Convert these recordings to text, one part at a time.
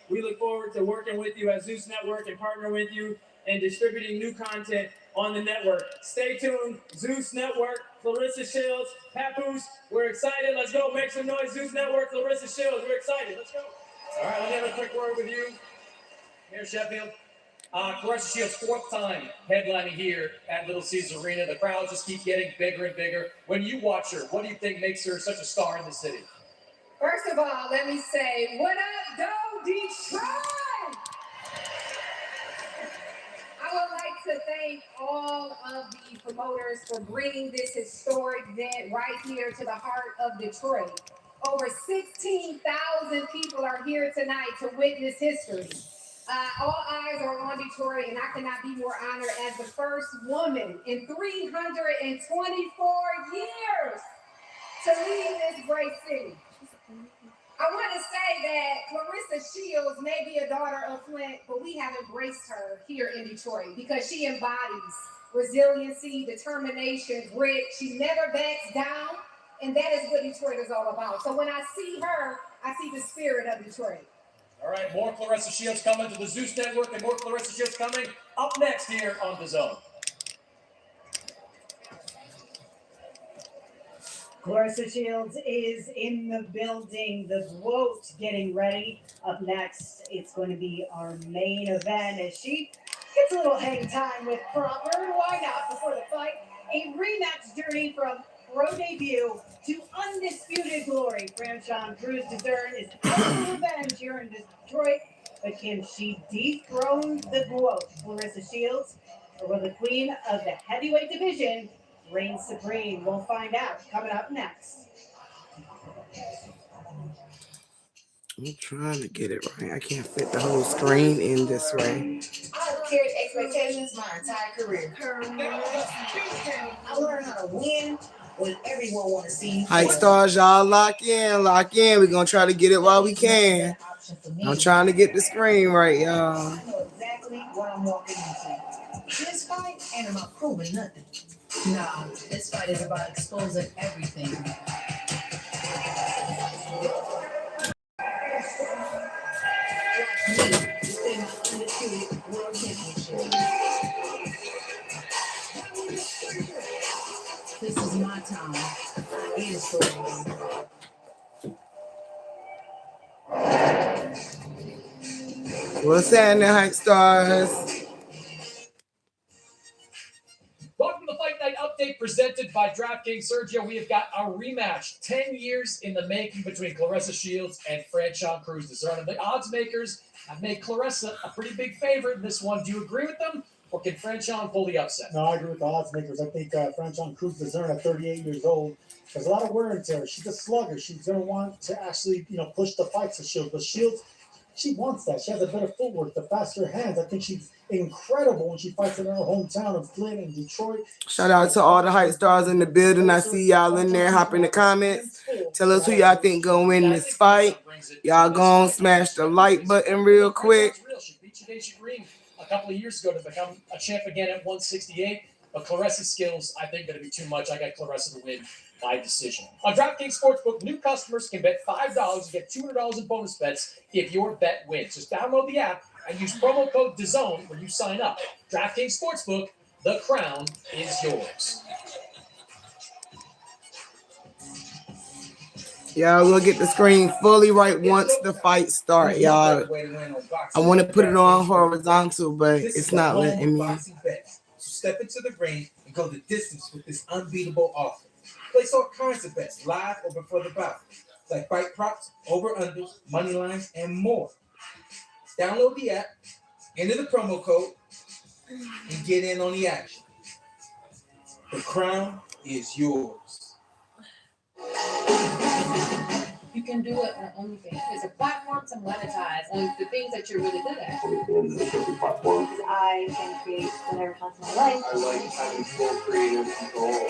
We look forward to working with you at Zeus Network and partnering with you and distributing new content on the network. Stay tuned. Zeus Network, Claressa Shields, Papoose. We're excited. Let's go. Make some noise. Zeus Network, Claressa Shields. We're excited. Let's go. All right, let me have a quick word with you, Mayor Sheffield. Claressa Shields' fourth time headlining here at Little Caesars Arena. The crowds just keep getting bigger and bigger. When you watch her, what do you think makes her such a star in the city? First of all, let me say, what up, go Detroit? I would like to thank all of the promoters for bringing this historic event right here to the heart of Detroit. Over 16,000 people are here tonight to witness history. All eyes are on Detroit, and I cannot be more honored as the first woman in 324 years to lead this great city. I want to say that Claressa Shields may be a daughter of Flint, but we have embraced her here in Detroit because she embodies resiliency, determination, grit. She never backs down, and that is what Detroit is all about. So when I see her, I see the spirit of Detroit. All right, more Claressa Shields coming to the Zeus Network and more Claressa Shields coming up next here on DAZN. Claressa Shields is in the building. The quote getting ready. Up next, it's going to be our main event as she gets a little hang time with Crawford. Why not before the fight? A rematch journey from pro debut to undisputed glory. Franchon Crews-Dezurn is out for revenge here in Detroit. But can she dethrone the quote? Claressa Shields, or will the queen of the heavyweight division reign supreme? We'll find out. Coming up next. I'm trying to get it right. I can't fit the whole screen in this way. I've carried expectations my entire career. I learned how to win when everyone wants to see. Hype Stars, y'all lock in. We're going to try to get it while we can. I'm trying to get the screen right, y'all. I know exactly what I'm walking into. This fight ain't about proving nothing. Nah, this fight is about exposing everything. World Championship. This is my time. I ain't a story. What's happening, Hype Stars? Welcome to the Fight Night Update presented by DraftKings. Sergio, we have got our rematch 10 years in the making between Claressa Shields and Franchon Crews-Dezurn. The odds makers have made Claressa a pretty big favorite in this one. Do you agree with them, or can Franchon pull the upset? No, I agree with the odds makers. I think Franchon Crews-Dezurn at 38 years old has a lot of wear and tear. She's a slugger. She's going to want to actually, push the fight to Shields. But Shields, she wants that. She has a better footwork, the faster hands. I think she's incredible when she fights in her hometown of Flint and Detroit. Shout out to all the Hype Stars in the building. I see y'all in there. Hop in the comments. Tell us who y'all think gonna win this fight. Y'all gonna smash the like button real quick. She beat Jadacia Green a couple of years ago to become a champ again at 168. But Claressa's skills, I think, going to be too much. I got Claressa to win by decision. On DraftKings Sportsbook, new customers can bet $5 and get $200 in bonus bets if your bet wins. Just download the app and use promo code DAZN when you sign up. DraftKings Sportsbook, the crown is yours. Y'all will get the screen fully right once the fight starts, y'all. I want to put it on horizontal, but it's not letting me. Step into the ring and go the distance with this unbeatable offer. Place all kinds of bets live or before the bout, like fight props, over-unders, money lines, and more. Download the app, enter the promo code, and get in on the action. The crown is yours. You can do it on OnlyFans. It's a platform to monetize on the things that you're really good at. I can create whatever content I like. I like having full creative control.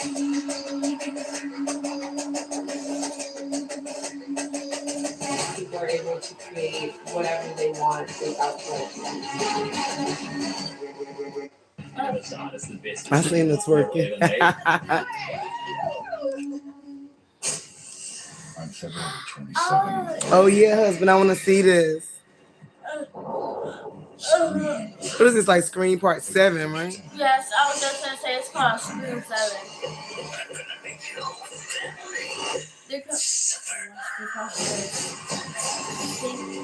People are able to create whatever they want without I seen it's working. On February 27th. Oh yeah, husband, I want to see this. What is this, like Scream Part 7, right? Yes, I was just gonna say it's called Scream 7.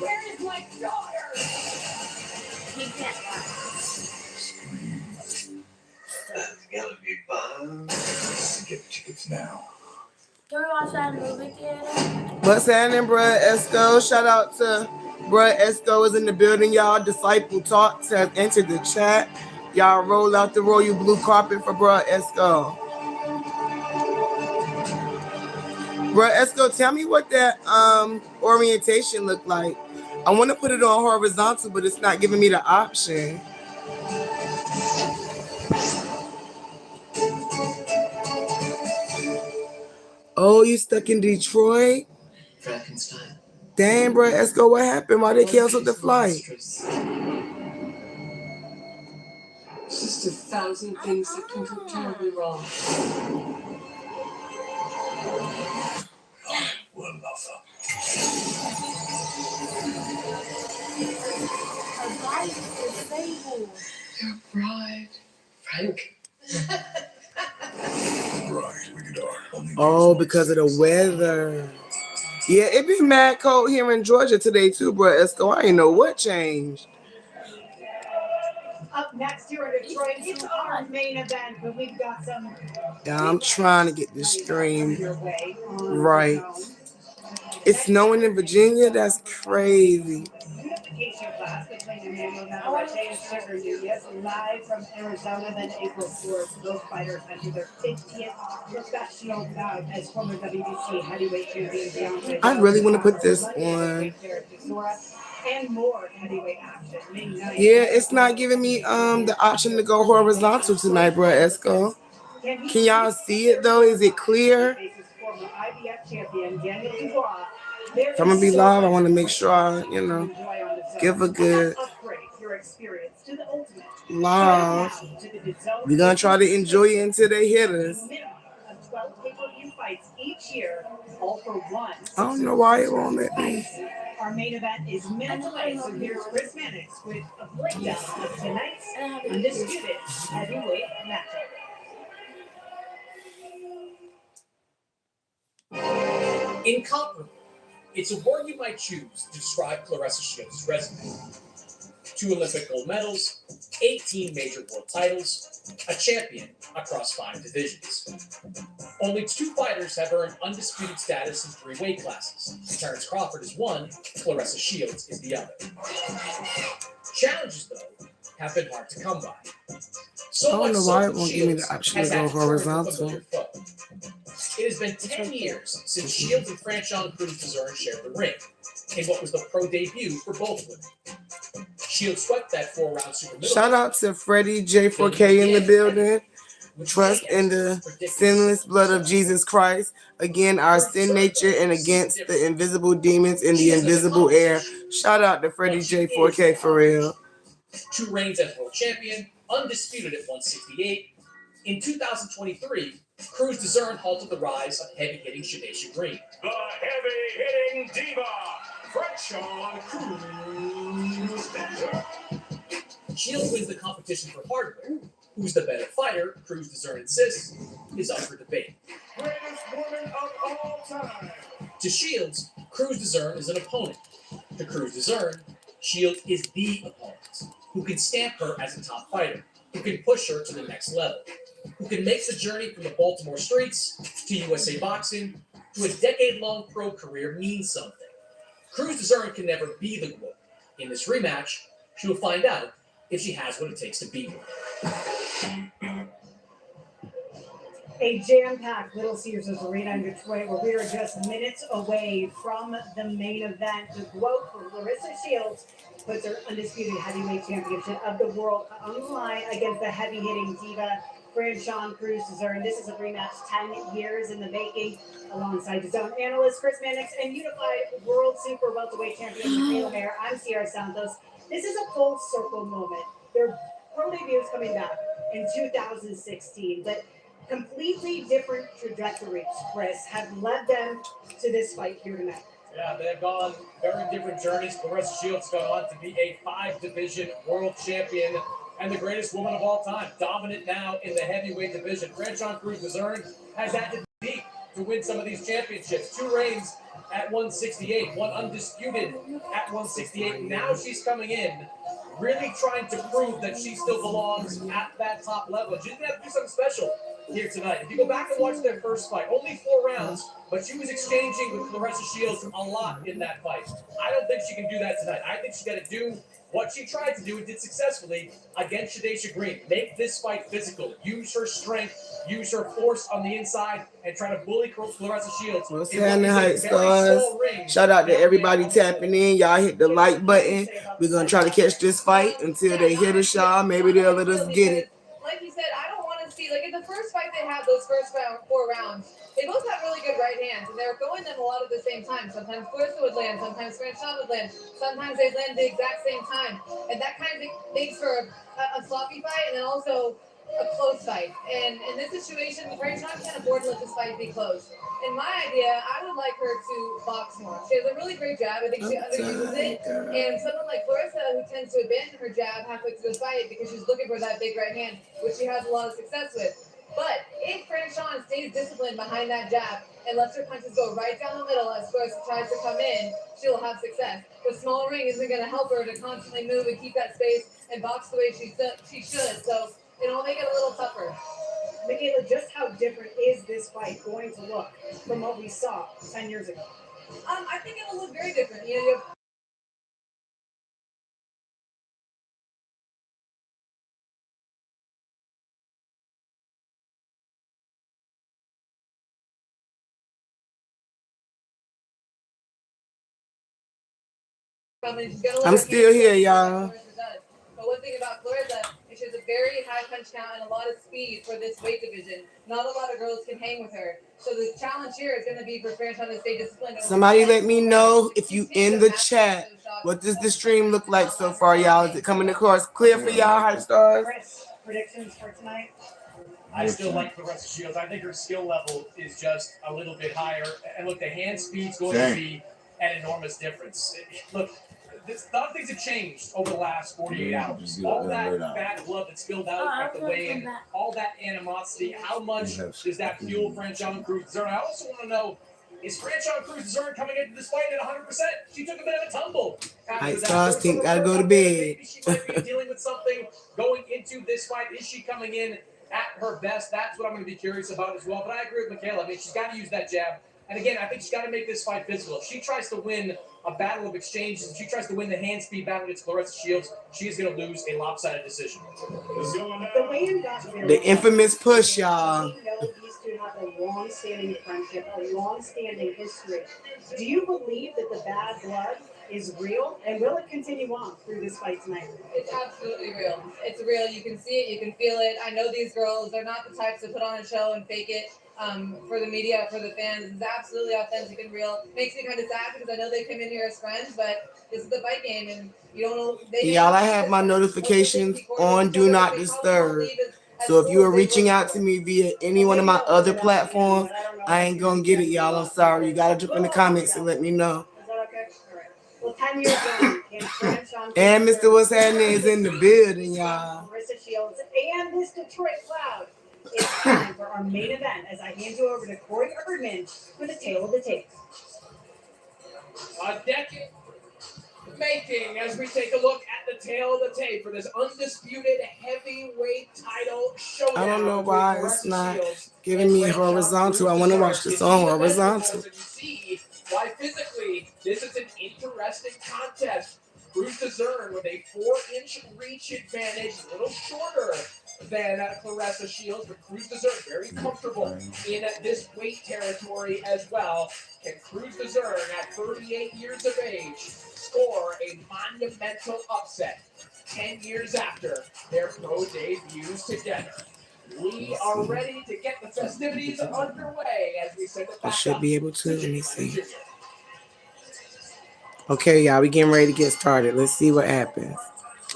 Where is my daughter? He can't. That's gonna be fun. Get tickets now. Can we watch that in the movie theater? What's happening, bruh Esco? Shout out to bruh Esco is in the building, y'all. Disciple Talks has entered the chat. Y'all roll out the royal blue carpet for bruh Esco. Bruh Esco, tell me what that orientation looked like. I want to put it on horizontal, but it's not giving me the option. Oh, you stuck in Detroit? Frankenstein. Damn, bro, Esco, what happened? Why they canceled the flight? Just 1,000 things that can go terribly wrong. One lover. A bride is disabled. Your bride, Frank. Right, we could only Oh, because of the weather. Yeah, it been mad cold here in Georgia today too, bro. Esco, I ain't know what changed. Up next here in Detroit, it's our main event, but we've got some. Yeah, I'm trying to get this stream your way on right. the phone. It's snowing in Virginia? That's crazy. Unification class between Emmanuel Navarrete and Sugar Nunez, live from Arizona, then April 4th. Both fighters enter their 50th professional bout as former WBC heavyweight champion Deontay. I really want to put this on. And more heavyweight action. Yeah, it's not giving me the option to go horizontal tonight, bro, Esco. Can y'all see it though? Is it clear? If I'm gonna be live, I want to make sure I, give a good live. We're gonna try to enjoy it until they hit us. I don't know why it won't let me. Our main event is minutes away, so here's Chris Mannix with a breakdown of tonight's undisputed heavyweight matchup. Incomparable. It's a word you might choose to describe Claressa Shields' resume. 2 Olympic gold medals, 18 major world titles, a champion across 5 divisions. Only 2 fighters have earned undisputed status in 3 weight classes. Terrence Crawford is one, Claressa Shields is the other. Challenges, though, have been hard to come by. So I don't know much why so it won't that give me the Shields option has to go had to turn to a horizontal. familiar foe. It has been 10 years since Shields and Franchon Cruz-Dezurn shared the ring, in what was the pro debut for both women. Shields swept that 4-round super middleweight. Shout out to Freddie J4K in the building. Trust in the sinless blood of Jesus Christ. Again, our sin nature and against the invisible demons in the invisible air. Shout out to Freddie J4K for real. 2 reigns as world champion, undisputed at 168. In 2023, Cruz-Dezurn halted the rise of heavy-hitting Shadesha Green. The heavy-hitting diva, Franchon Cruz-Dezurn. Shields wins the competition for hardware. Who's the better fighter, Cruz-Dezurn insists, is up for debate. Greatest woman of all time. To Shields, Cruz-Dezurn is an opponent. To Cruz-Dezurn, Shields is the opponent, who can stamp her as a top fighter, who can push her to the next level, who can make the journey from the Baltimore streets to USA Boxing to a decade-long pro career mean something. Cruz-Dezurn can never be the GOAT. In this rematch, she will find out if she has what it takes to be one. A jam-packed Little Caesars Arena in Detroit, where we are just minutes away from the main event. The quote for Claressa Shields puts her undisputed heavyweight championship of the world on the line against the heavy-hitting diva Franchon Cruz-Dezurn. This is a rematch 10 years in the making, alongside his own analyst Chris Mannix and unified world super welterweight champion Michaela Mayer. I'm Sierra Santos. This is a full circle moment. Their pro debuts coming back in 2016, but completely different trajectories, Chris, have led them to this fight here tonight. Yeah, they've gone very different journeys. Claressa Shields gone on to be a 5-division world champion and the greatest woman of all time, dominant now in the heavyweight division. Franchon Crews-Dezurn has had to dig to win some of these championships. 2 reigns at 168, 1 undisputed at 168. Now she's coming in, really trying to prove that she still belongs at that top level. She's gonna have to do something special here tonight. If you go back and watch their first fight, only 4 rounds, but she was exchanging with Claressa Shields a lot in that fight. I don't think she can do that tonight. I think she's got to do what she tried to do and did successfully against Shadesha Green. Make this fight physical. Use her strength, use her force on the inside, and try to bully Claressa Shields. What's happening, Hype Stars? Shout out to everybody tapping in. Y'all hit the like button. We're going to try to catch this fight until they hit us, y'all. Maybe they'll let us get it. Like you said, I don't want to see, like in the first fight they had, those first 4 rounds, they both have really good right hands, and they were going them a lot at the same time. Sometimes Claressa would land, sometimes Franchon would land, sometimes they'd land the exact same time. And that kind of makes for a sloppy fight and then also a close fight. And in this situation, Franchon can't afford to let this fight be close. In my idea, I would like her to box more. She has a really great jab. I think she underuses it. And someone like Claressa, who tends to abandon her jab halfway through the fight because she's looking for that big right hand, which she has a lot of success with. But if Franchon stays disciplined behind that jab and lets her punches go right down the middle as Claressa tries to come in, she'll have success. The small ring isn't going to help her to constantly move and keep that space and box the way she should. So it'll make it a little tougher. Michaela, just how different is this fight going to look from what we saw 10 years ago? I think it'll look very different. You have I'm still here, y'all. But one thing about Claressa is she has a very high punch count and a lot of speed for this weight division. Not a lot of girls can hang with her. So the challenge here is going to be for Franchon to stay disciplined. Somebody let me know if you in the chat. What does the stream look like so far, y'all? Is it coming across clear for y'all, Hype Stars? Chris, predictions for tonight? I still like Claressa Shields. I think her skill level is just a little bit higher. And look, the hand speed's going to be an enormous difference. Look, a lot of things have changed over the last 48 hours. All that bad blood that spilled out at the weigh-in, all that animosity, how much does that fuel Franchon Crews-Dezurn? I also want to know, is Franchon Crews-Dezurn coming into this fight at 100%? She took a bit of a tumble. Hype Stars think I go to bed. Maybe she might be dealing with something going into this fight. Is she coming in at her best? That's what I'm going to be curious about as well. But I agree with Michaela. I mean, she's got to use that jab. And again, I think she's got to make this fight physical. If she tries to win a battle of exchanges, if she tries to win the hand speed battle against Claressa Shields, she is going to lose a lopsided decision. The infamous push, y'all. We know these two have a long-standing friendship, a long-standing history. Do you believe that the bad blood is real, and will it continue on through this fight tonight? It's absolutely real. It's real. You can see it. You can feel it. I know these girls. They're not the types to put on a show and fake it for the media, for the fans. It's absolutely authentic and real. Makes me kind of sad because I know they come in here as friends, but this is the fight game, and you don't know. Y'all, I have my notifications on Do Not Disturb. So if you are reaching out to me via any one of my other platforms, I ain't gonna get it, y'all. I'm sorry. You gotta drop in the comments and let me know. Is that okay? All right. Well, 10 years ago, in Franchon And Mr. What's Happening is in the building, y'all. Claressa Shields and this Detroit Cloud. It's time for our main event as I hand you over to Corey Erdman for the tale of the tape. A decade making as we take a look at the tail of the tape for this undisputed heavyweight title showdown. I don't know why it's not giving me horizontal. I want to watch this on horizontal. You see why physically this is an interesting contest. Crews-Dezurn with a 4-inch reach advantage, a little shorter than Claressa Shields, but Crews-Dezurn very comfortable in this weight territory as well. Can Crews-Dezurn at 38 years of age score a monumental upset 10 years after their pro debuts together? We are ready to get the festivities underway as we send it back. I should be able to. Let me see. Okay, y'all, we getting ready to get started. Let's see what happens.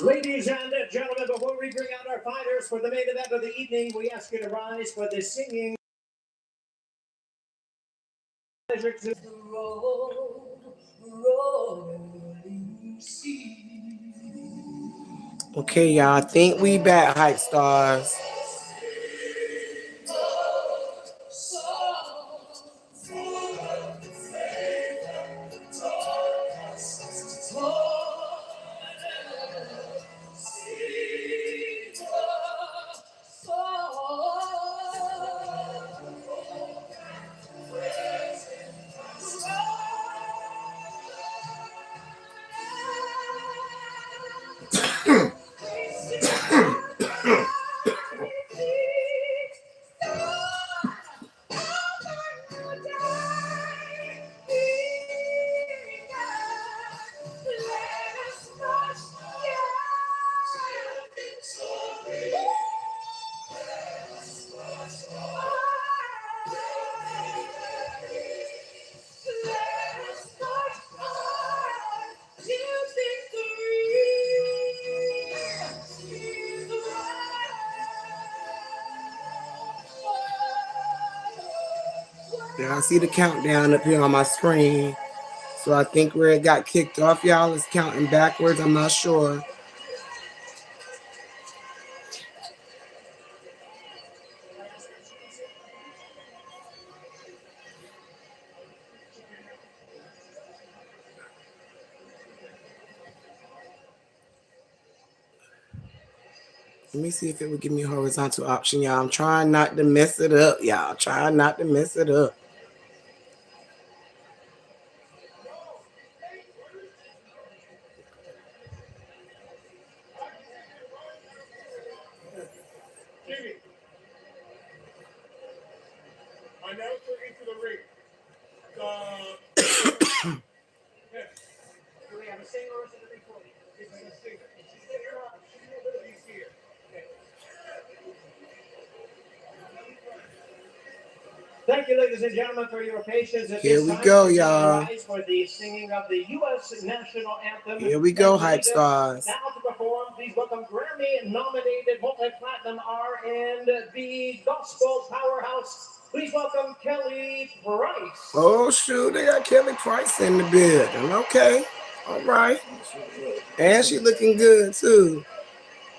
Ladies and gentlemen, before we bring out our fighters for the main event of the evening, we ask you to rise for the singing. The road Okay, y'all. I think we back, Hype Stars. Yeah, I see the countdown up here on my screen. So I think where it got kicked off, y'all, is counting backwards. I'm not sure. Let me see if it would give me a horizontal option, y'all. I'm trying not to mess it up, y'all. Trying not to mess it up. Announcer into the ring. Do we have a singer or is it a recording? It's a singer. She's here. She's here. Thank you, ladies and gentlemen, for your patience. At Here this we time, go, we y'all. rise for the singing of the U.S. national anthem. Here we go, And Hype lead us Stars. Now to perform, please welcome Grammy-nominated multi-platinum R&B gospel powerhouse. Please welcome Kelly Price. Oh, shoot. They got Kelly Price in the building. Okay. All right. And she looking good, too.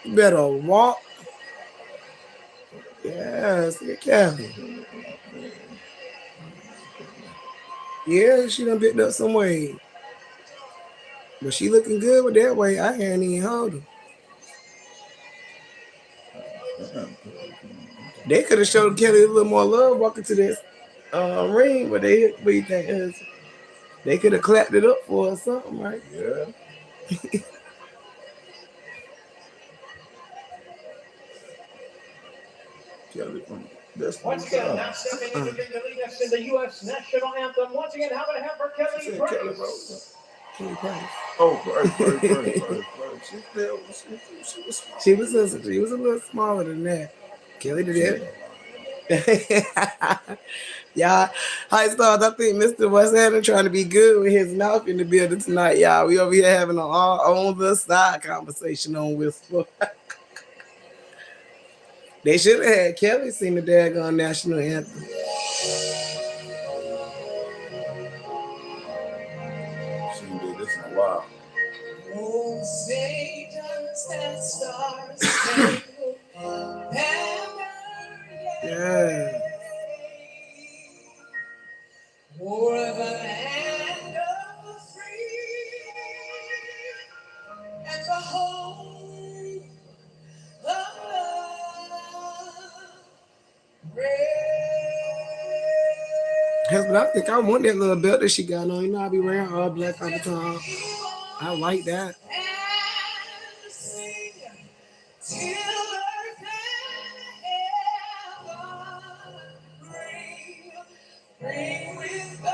You better walk. Yes, look at Kelly. Yeah, she done picked up some weight. But she looking good with that weight. I can't even hold her. They could have showed Kelly a little more love walking to this ring, but they could have clapped it up for her or something, right? Yeah. Kelly from Once again, now stepping into the ring to lead us in the U.S. national anthem. Once again, how would I have for Kelly Price? Kelly Price. Oh, Price. She was a little smaller than that. Kelly did it. Y'all, Hype Stars, I think Mr. West Hampton trying to be good with his mouth in the building tonight, y'all. We over here having an on the side conversation on Whisper. They should have had Kelly sing the daggone national anthem. She did this in a while. Oh, Satan's and stars. Yeah. For the land of the free and the home of Husband, I think I want that little belt that she got on. You know, I be wearing all black all the time. I like that. Bring with the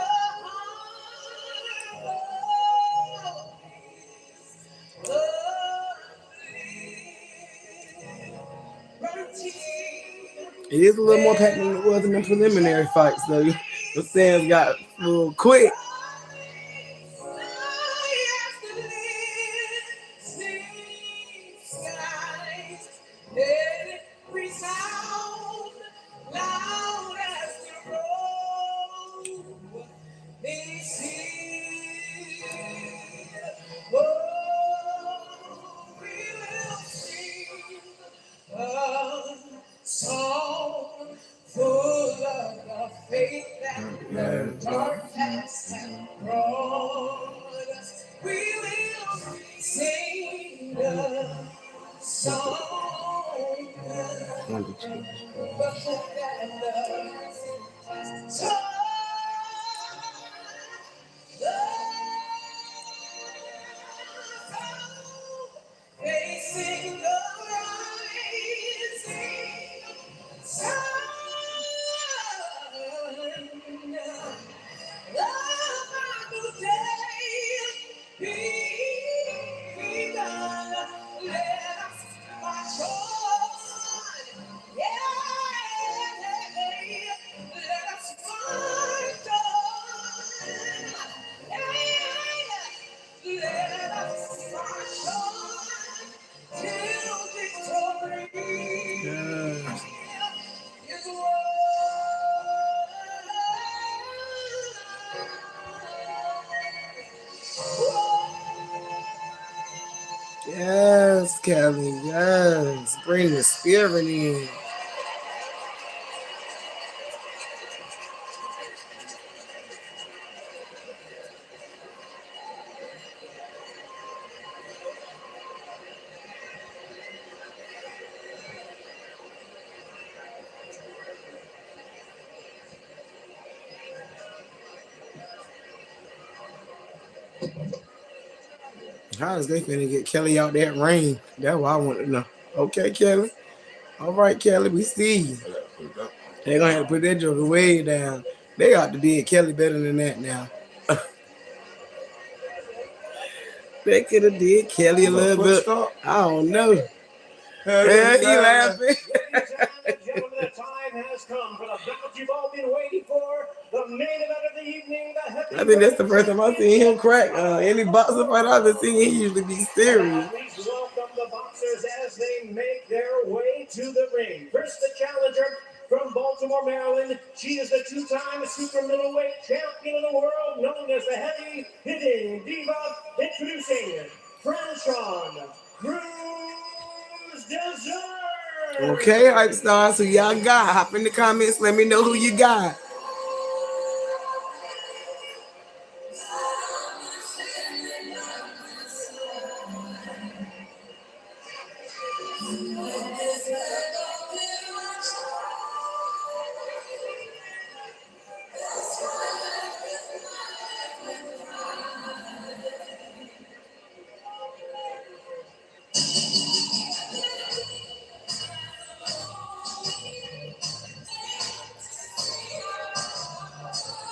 It is a little more packed than it was in the preliminary fights, though. The stands got a little quick. Wonder Child. Facing the rising sun. Yes. Yes, Kelly. Yes. Bring the spirit in. How is they finna get Kelly out that ring? That's what I want to know. Okay, Kelly. All right, Kelly. We see you. They're gonna have to put that joker way down. They ought to did Kelly better than that now. They could have did Kelly a little bit. I don't know. Yeah, he laughing. Ladies and gentlemen, the time has come for the bout you've all been waiting for. The main event of the evening, the heavy. I think that's the first time I've seen him crack. Any boxer fight I've been seeing, he usually be serious. Please welcome the boxers as they make their way to the ring. First, the challenger from Baltimore, Maryland. She is the two-time super middleweight champion of the world, known as the heavy hitting diva. Introducing Franchon Cruz Desert. Okay, hype stars, who y'all got? Hop in the comments. Let me know who you got.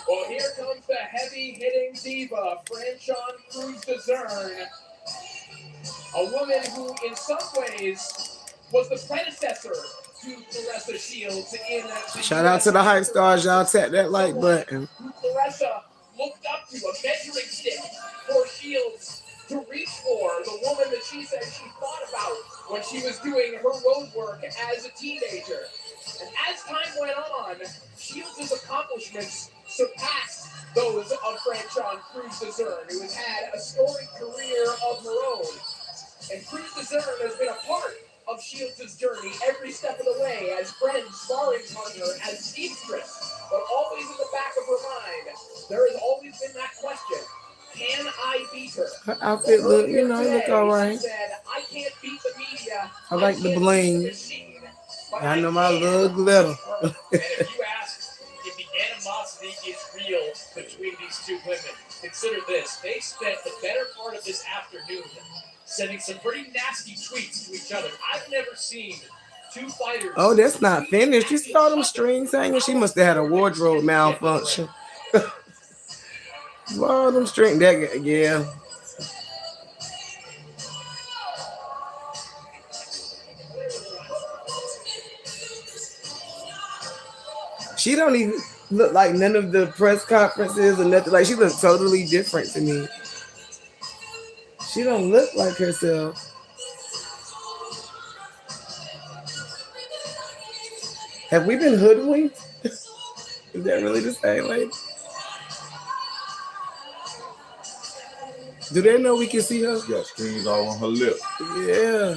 Well, here comes the heavy-hitting diva, Franchon Cruz Desert, a woman who, in some ways, was the predecessor to Claressa Shields in the Shout out to the hype stars, y'all. Tap that like button. who Claressa looked up to, a measuring stick for Shields to reach for, the woman that she said she thought about when she was doing her road work as a teenager. And as time went on, Shields' accomplishments surpassed those of Franchon Cruz Desert, who has had a storied career of her own. And Cruz Desert has been a part of Shields' journey every step of the way, as friend, sparring partner, as seamstress. But always in the back of her mind, there has always been that question: can I beat her? Her outfit look, you know, look all right. She said, I can't beat the media. I like the can't bling. beat the machine, but I know my little glitter. And if you ask if the animosity is real between these two women, consider this. They spent the better part of this afternoon sending some pretty nasty tweets to each other. I've never seen two fighters. Oh, that's not finished. You see all them strings hanging? She must have had a wardrobe malfunction. All them strings. That, yeah. She don't even look like none of the press conferences or nothing. Like, she looks totally different to me. She don't look like herself. Have we been hoodwinked? Is that really the same lady? Do they know we can see her? She got strings all on her lip. Yeah.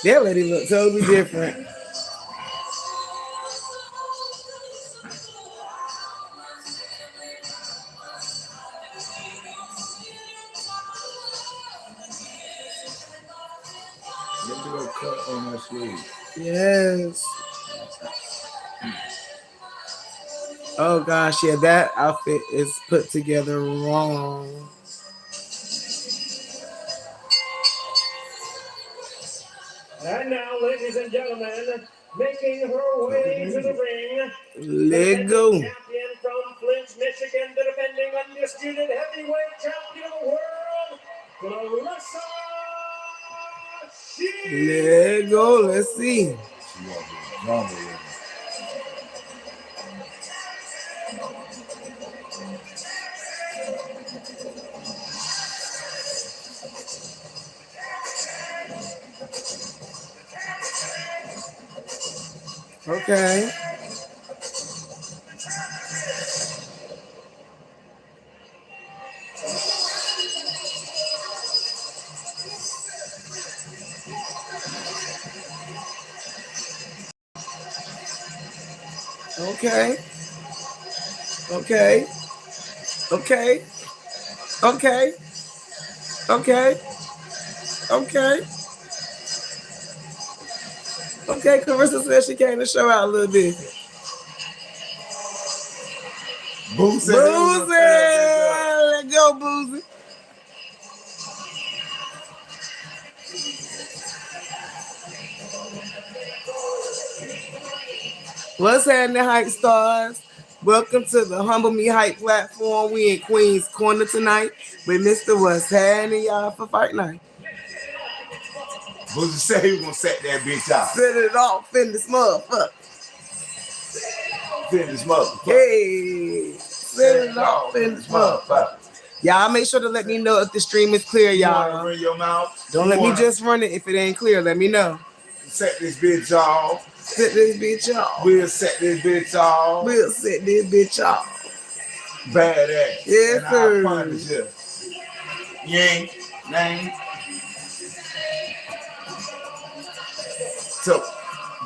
That lady look totally different. cut on that sleeve. Yes. Oh gosh, yeah, that outfit is put together wrong. And now, ladies and gentlemen, making her way to the ring, Let go. champion from Flint, Michigan, the defending undisputed heavyweight champion of the world, Claressa Shields. Let go. Let's see. She walked with drama with her. Okay. Okay. Okay. Okay. Okay. Okay. Okay. Okay, Clarissa said she came to show out a little bit. Boozy. Boozy! Let go, Boozy. What's happening, Hype Stars? Welcome to the Humble Me Hype platform. We in Queen's Corner tonight with Mr. What's happening, y'all, for Fight Night. Boozy said he was gonna set that bitch out. Set it off in this motherfucker. Set this motherfucker. Hey, set it off in this motherfucker. Y'all make sure to let me know if the stream is clear, You wanna y'all. run your mouth? Don't let me just run it if it ain't clear. Let me know. Set this bitch off. Set this bitch off. We'll set this bitch off. We'll set this bitch off. Badass. Yes, and sir. I promise you. Yang, name. So,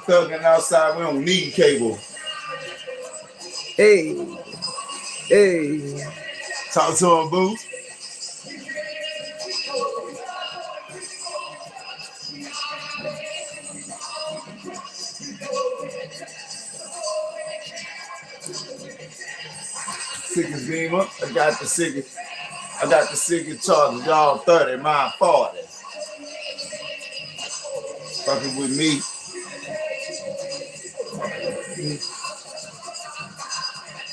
thugging outside, we don't need cable. Hey. Hey. Talk to him, boo. Sickest beamer. I got the sickest charges. Y'all 30, mine 40. Fucking with me.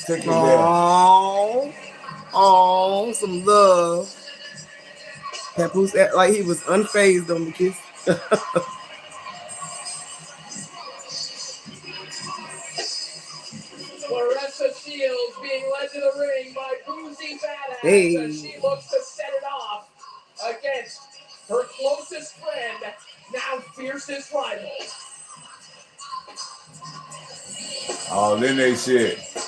Take it there. Oh, some love. Papoose act like he was unfazed on the kiss. Claressa Shields being led to the ring by Boozy Badass Hey. as she looks to set it off against her closest friend, now fiercest rival. Oh, then they shit. Receive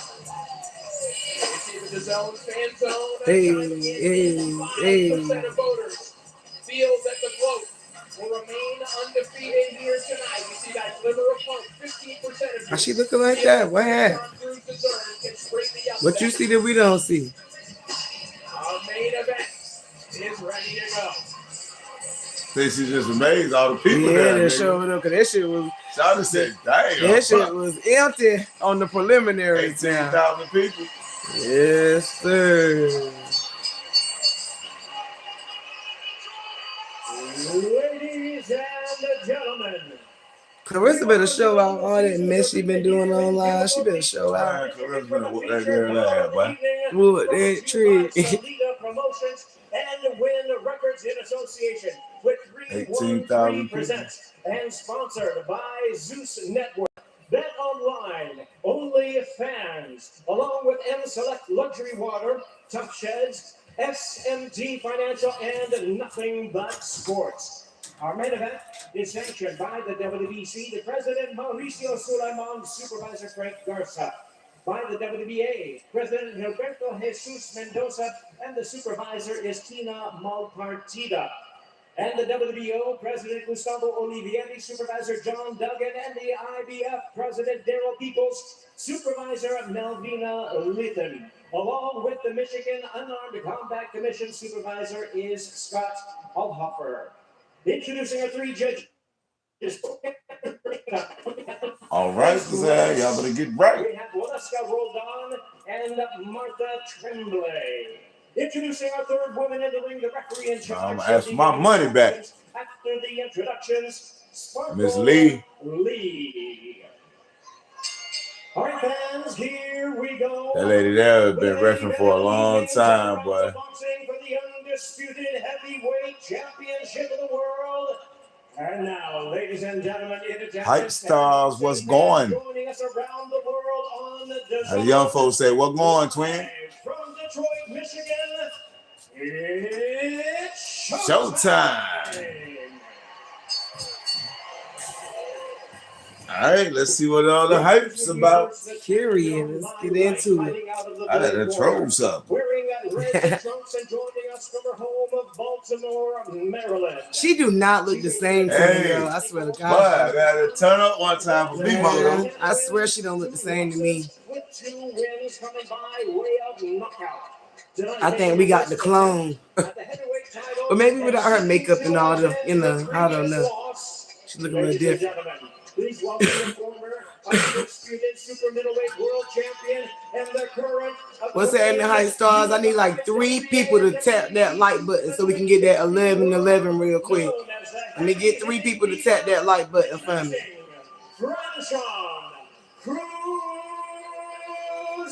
the zone, fan zone. Hey, 95% of voters feel that the GOAT will remain undefeated here tonight. You see that glimmer of hope. 15% of Why she looking like that? What happened? What you see that we don't see? Our main event is ready to go. This is just amazed all the people Yeah, there. that showed up, 'cause that shit was. Shawty said, damn. That shit was empty on the preliminaries now. 18,000 people. Yes, sir. Ladies and gentlemen, Clarissa better show out all that mess she been doing online. She better show out. Clarissa better whoop that girl ass, boy. Wood that tree. Salida Promotions and Win Records in association with 18,000 313 presents and sponsored by Zeus Network. Bet online, only fans, along with M Select Luxury Water, Tough Sheds, SMT Financial, and Nothing But Sports. Our main event is sanctioned by the WBC, the President Mauricio Sulaiman, Supervisor Frank Garza. By the WBA, President Gilberto Jesus Mendoza, and the Supervisor is Tina Malpartida. And the WBO, President Gustavo Olivieri, Supervisor John Duggan, and the IBF, President Daryl Peoples, Supervisor Melvina Litton. Along with the Michigan Unarmed Combat Commission Supervisor is Scott Althofer. Introducing our three judges. All right, Zach, y'all better get right. We have Leska Roldan and Martha Tremblay. Introducing our third woman in the ring, the referee in charge. I'm gonna ask for my money back. After the introductions, Sparkle Miss Lee. Lee. All right, fans, here we go. That lady there has been refereeing for a long time, boy. Boxing for the undisputed heavyweight championship of the world. And now, ladies and gentlemen, it is Hype Stars, what's going? joining us around the world on the The young folks say, what going, twin? From Detroit, Michigan, it's Showtime. All right, let's see what all the hype's about. Period. Let's get into it. I got to troll something. Wearing that red trunks and joining us from her home of Baltimore, Maryland. She do not look the same to me, Hey, girl. I swear to boy, God. I got to turn up one time for me, Moto. I swear she don't look the same to me. With 2 wins coming by way of knockout. I think we got the clone. Or maybe without her makeup and all the, I don't know. She look a little different. Please welcome the former undisputed super middleweight world champion and the current. What's happening, Hype Stars? I need like 3 people to tap that like button so we can get that 11-11 real quick. Let me get 3 people to tap that like button for me. Franchon Cruz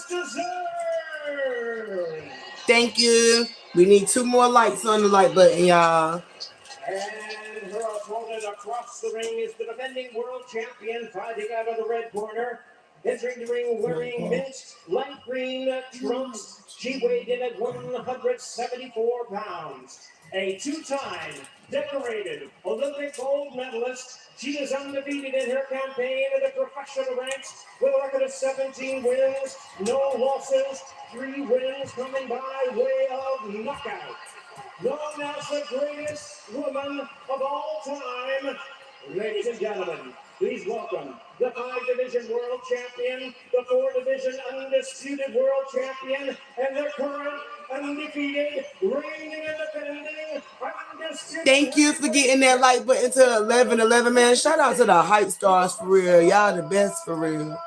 Dessert. Thank you. We need 2 more likes on the like button, y'all. And her opponent across the ring is the defending world champion, fighting out of the red corner. Entering the ring wearing mint light green trunks. She weighed in at 174 pounds. A 2-time decorated Olympic gold medalist. She is undefeated in her campaign in the professional ranks with a record of 17 wins, no losses, 3 wins coming by way of knockout. Known as the greatest woman of all time. Ladies and gentlemen, please welcome the 5-division world champion, the 4-division undisputed world champion, and the current undefeated, reigning and defending undisputed. Thank you for getting that like button to 11-11, man. Shout out to the Hype Stars for real. Y'all the best for real.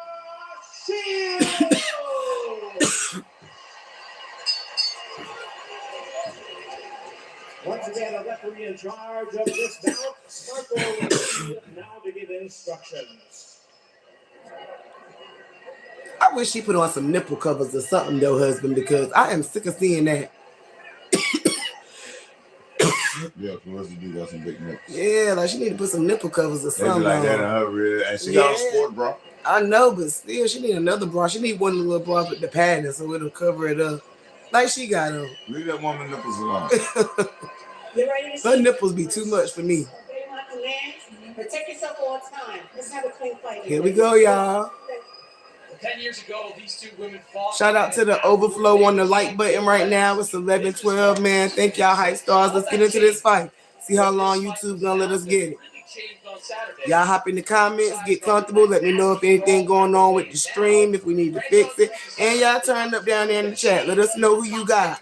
Once again, a referee in charge of this bout, Sparkle now to give instructions. I wish she put on some nipple covers or something, though, husband, because I am sick of seeing that. Yeah, Clarissa do got some big nips. Yeah, like she need to put some nipple covers or They be something like that in on. her real, and she got a sport bra. I know, but still, she need another bra. She need one little bra with the padding so it'll cover it up. Like she got on. Leave that woman nipples alone. Her nipples be too much for me. Protect yourself all the time. Let's have a clean fight. Here we go, y'all. 10 years ago, these 2 women fought. Shout out to the overflow on the like button right now. It's 11-12, man. Thank y'all, Hype Stars. Let's get into this fight. See how long YouTube gonna let us get it. Y'all hop in the comments, get comfortable. Let me know if anything going on with the stream, if we need to fix it. And y'all turn up down there in the chat. Let us know who you got.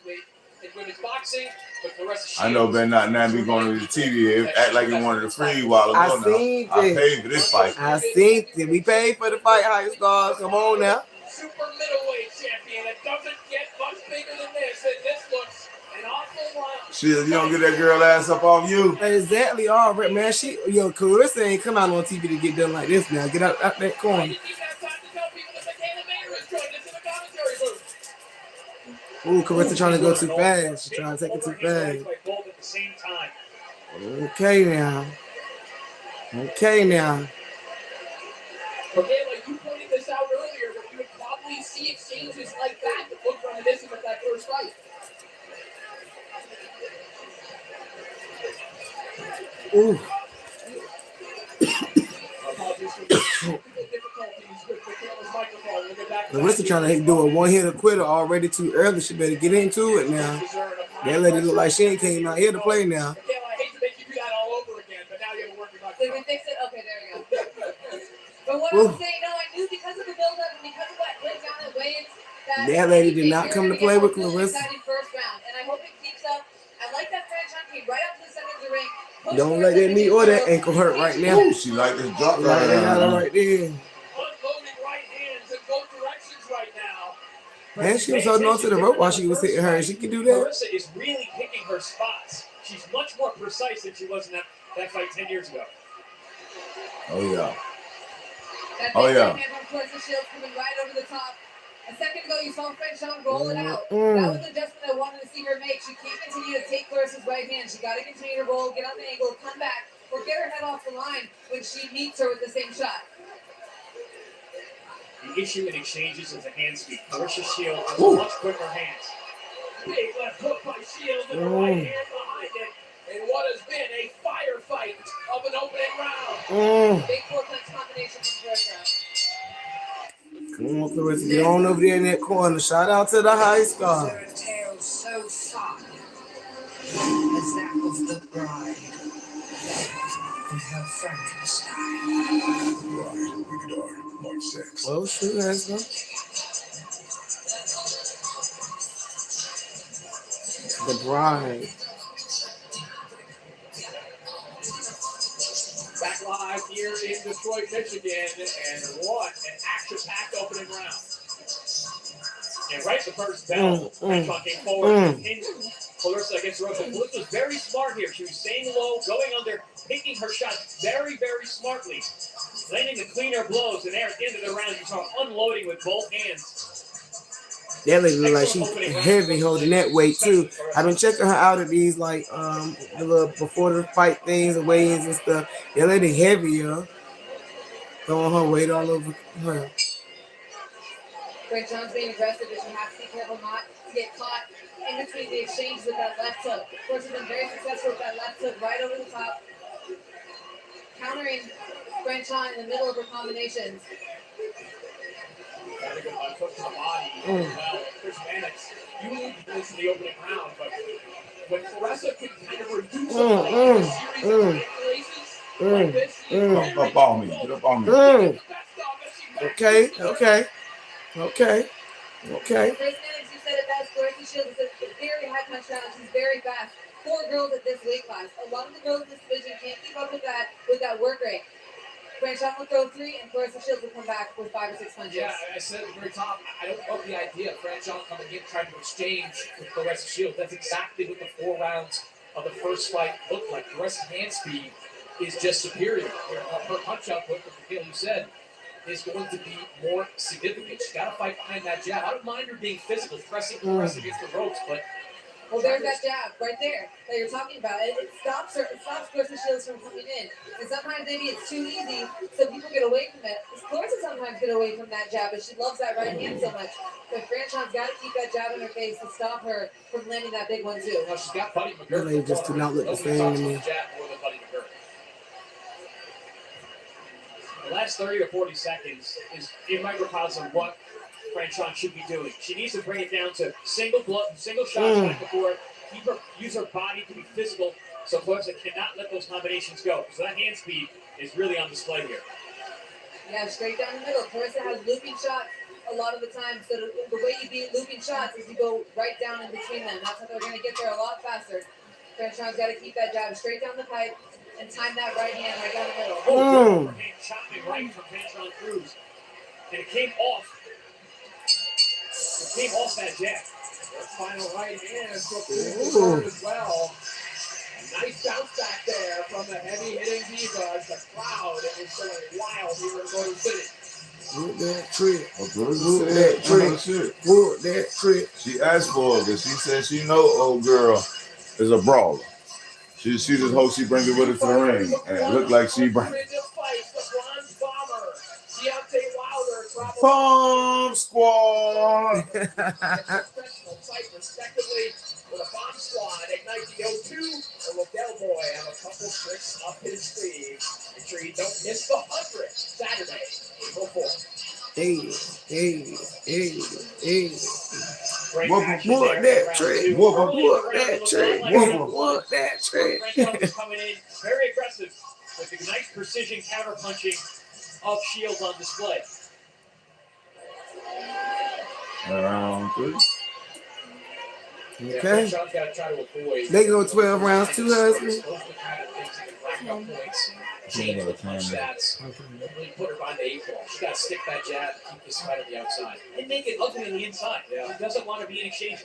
I know better not now be going to the TV, act like you wanted to free while I ago now. seen I it. paid for this fight. I seen it. We paid for the fight, Hype Stars. Come on now. Super middleweight champion. It doesn't get much bigger than this, and this looks an awful lot. Shit, you don't get that girl ass up off you. Exactly. All right, man. Clarissa ain't come out on TV to get done like this now. Get out that corner. Ooh, Clarissa trying to go too fast. She's trying to take it too fast. Okay now. Okay now. Okay, like you pointed this out earlier, but you would probably see exchanges like that that look reminiscent of that first fight. Ooh. Clarissa trying to do a one-hitter quitter already too early. She better get into it now. That lady look like she ain't came out here to play now. I hate to make you do that all over again, but now you have to work your Did we fix it? Okay, there we go. But what I'm saying, no, I knew because of the build-up and because of what went down at Waves, That lady did not come to play with Clarissa. First round, and I hope it keeps up. I like that Franchon came right up to the center of the ring, Don't let that knee or that ankle hurt right now. Ooh, she like this drop Like right they got her now. right there. Unloading right hands in both directions right now. And she was holding on to the rope while she was hitting her. She could do that. Clarissa is really picking her spots. She's much more precise than she was in that fight 10 years ago. Oh yeah. That Oh, big yeah. right hand from Clarissa Shields coming right over the top. A second ago, you saw Franchon roll it out. Mm. That was the adjustment I wanted to see her make. She can't continue to take Clarissa's right hand. She got to continue to roll, get on the angle, come back, or get her head off the line when she meets her with the same shot. The issue in exchanges is the hand speed. Clarissa Shields has Ooh. much quicker hands. Big left hook by Shields and the right hand behind it. In what has been a firefight of an opening round. Big four-punch combination from Clarissa. Come on, Clarissa, get on over there in that corner. Shout out to the high star. Her tail so soft as that of the bride in her Frankenstein. Wicked art, March 6th. Oh, shoot, husband. The bride. Back live here in Detroit, Michigan, and what an action-packed opening round. And right the first bell, Franchon came forward, pinned Clarissa against the rope. Clarissa was very smart here. She was staying low, going under, picking her shots very, very smartly, landing the cleaner blows. And there at the end of the round, you saw her unloading with both hands. That lady look like she's heavy holding that weight too. I've been checking her out at these like the little before the fight things and weigh-ins and stuff. That lady heavy, yo. Throwing her weight all over her. Franchon's being aggressive, but she has to be careful not to get caught in between the exchange with that left hook. Clarissa's been very successful with that left hook right over the top, countering Franchon in the middle of her combinations. Got a good hook to the body. Well, Chris Mannix, you need this in the opening round, but when Clarissa could kind of reduce a series of like this, Get up on me. Get up on me. Okay. Chris Mannix, you said it best. Clarissa Shields is a very high punch down. She's very fast. 4 girls at this weight class. A lot of the girls in this division can't keep up with that work rate. Franchon will throw 3, and Clarissa Shields will come back with 5 or 6 punches. Yeah, I said at the very top, I don't love the idea of Franchon coming in trying to exchange with Clarissa Shields. That's exactly what the 4 rounds of the first fight looked like. Clarissa's hand speed is just superior. Her punch output, like you said, is going to be more significant. She's got to fight behind that jab. I don't mind her being physical, pressing against the ropes, but well, there's that jab right there that you're talking about. It stops her. It stops Clarissa Shields from coming in. And sometimes maybe it's too easy, so people get away from it. Clarissa sometimes get away from that jab, but she loves that right hand so much. But Franchon's got to keep that jab in her face to stop her from landing that big one too. she's got Buddy McGirt. That lady just do not look the same to me. Jab more than Buddy McGirt. the last 30 to 40 seconds is in microcosm what Franchon should be doing. She needs to bring it down to single shots back and forth, use her body to be physical, so Clarissa cannot let those combinations go. So that hand speed is really on display here. Yeah, straight down the middle. Clarissa has looping shots a lot of the time. So the way you beat looping shots is you go right down in between them. That's how they're going to get there a lot faster. Franchon's got to keep that jab straight down the pipe and time that right hand right down the middle. Oh, hand chopping right from Franchon Cruz. And it came off. It came off that jab. Final right hand for Cruz as well. Nice bounce back there from the heavy-hitting Divas. The crowd is going wild here in Motor City. Whoop that trick. Whoop that trick. Whoop that trick. She asked for it, but she said she know old girl is a brawler. She just hopes she brings it with her to the ring, and it looked like she brought it. Bomb Squad. Respectively, with a Bomb Squad, Ignite the O2, and Liddell Boy have a couple tricks up his sleeve. Make sure you don't miss the 100 Saturday, April 4th. Whoop that trick. Whoop that trick. Whoop that trick. Franchon is coming in very aggressive with the nice precision counter punching of Shields on display. Round 3. Okay. They go 12 rounds, 2 husbands. up points, change the punch stats, really put her behind the 8 ball. She got to stick that jab, keep this fight on the outside, and make it ugly on the inside. Yeah. She doesn't want to be in exchanges.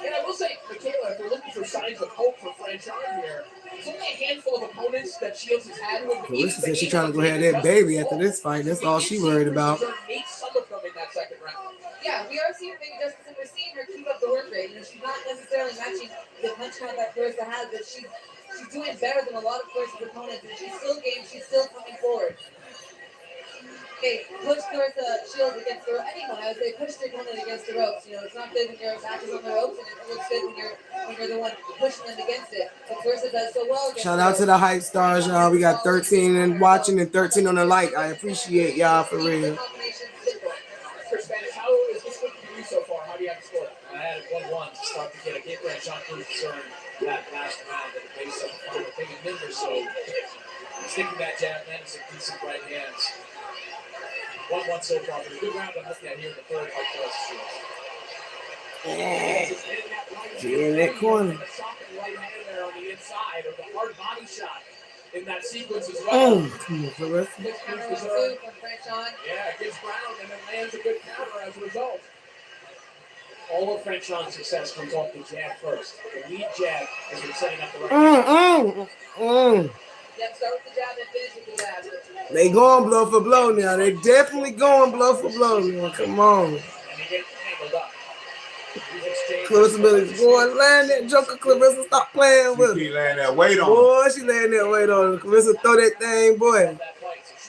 And I will say, Michaela, if we're looking for signs of hope for Franchon here, there's only a handful of opponents that Shields has had with Clarissa said she's trying to go ahead and that baby after this fight. That's all she worried about. Made some of them in that second round. Yeah, we are seeing big adjustments, and we're seeing her keep up the work rate. She's not necessarily matching the punch count that Clarissa has, but she's doing better than a lot of Clarissa's opponents, and she's still game. She's still coming forward. Okay, push Clarissa Shields against the ropes. Anyone, I would say push your opponent against the ropes. It's not good when your back is on the ropes, and it looks good when you're the one pushing them against it. But Clarissa does so well. Shout out to the hype stars, y'all. We got 13 and watching and 13 on the like. I appreciate y'all for real. Chris Spanish, how is this week for you so far? How do you have the score? I had it 1-1 to start the game. I gave Franchon Cruz concern that last round at the base of the final, taking a minute or so. Sticking that jab, and some decent right hands. 1-1 so far, but a good round I'm looking at here in the third fight for us. In that corner. Right hand there on the inside of the hard body shot in that sequence as well. Come on, Clarissa. Good counter on two from Franchon. Yeah, it gives ground and then lands a good counter as a result. All of Franchon's success comes off the jab first. The lead jab has been setting up the right. Yeah, start with the jab and finish with the jab. They going blow for blow now. They definitely going blow for blow now. Come on. And they get tangled up. Clarissa better go and land that joker. Clarissa, stop playing with She her. laying that weight on. Boy, she laying that weight on her. Clarissa, throw that thing, boy.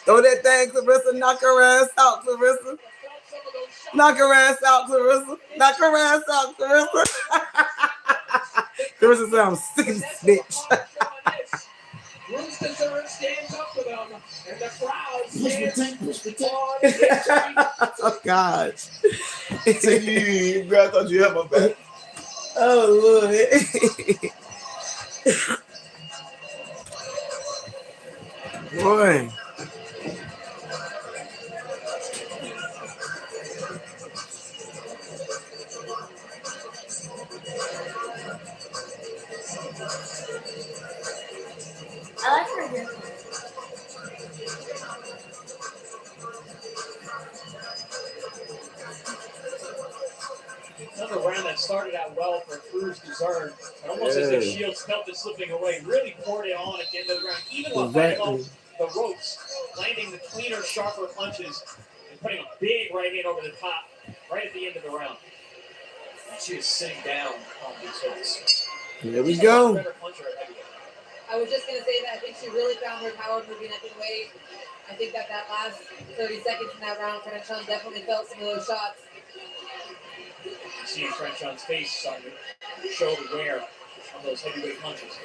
Throw that thing, Clarissa. Knock her ass out, Clarissa. Knock her ass out, Clarissa. Knock her ass out, Clarissa. Clarissa said, I'm sick of this bitch. Cruz Concern stands up for them, and the crowd stands on his feet. Oh, God. I thought you had my back. Oh, Lord. Boy. I like her hair. Another round that started out well for Cruz Dessert, and almost as if Shields felt it slipping away, really poured it on at the end of the round, even while fighting off the ropes, landing the cleaner, sharper punches, and putting a big right hand over the top right at the end of the round. And she is sitting down on these hooks. There we go. I was just going to say that I think she really found her power moving up in weight. I think that last 30 seconds in that round, Franchon definitely felt some of those shots. You see Franchon's face starting to show the wear on those heavyweight punches.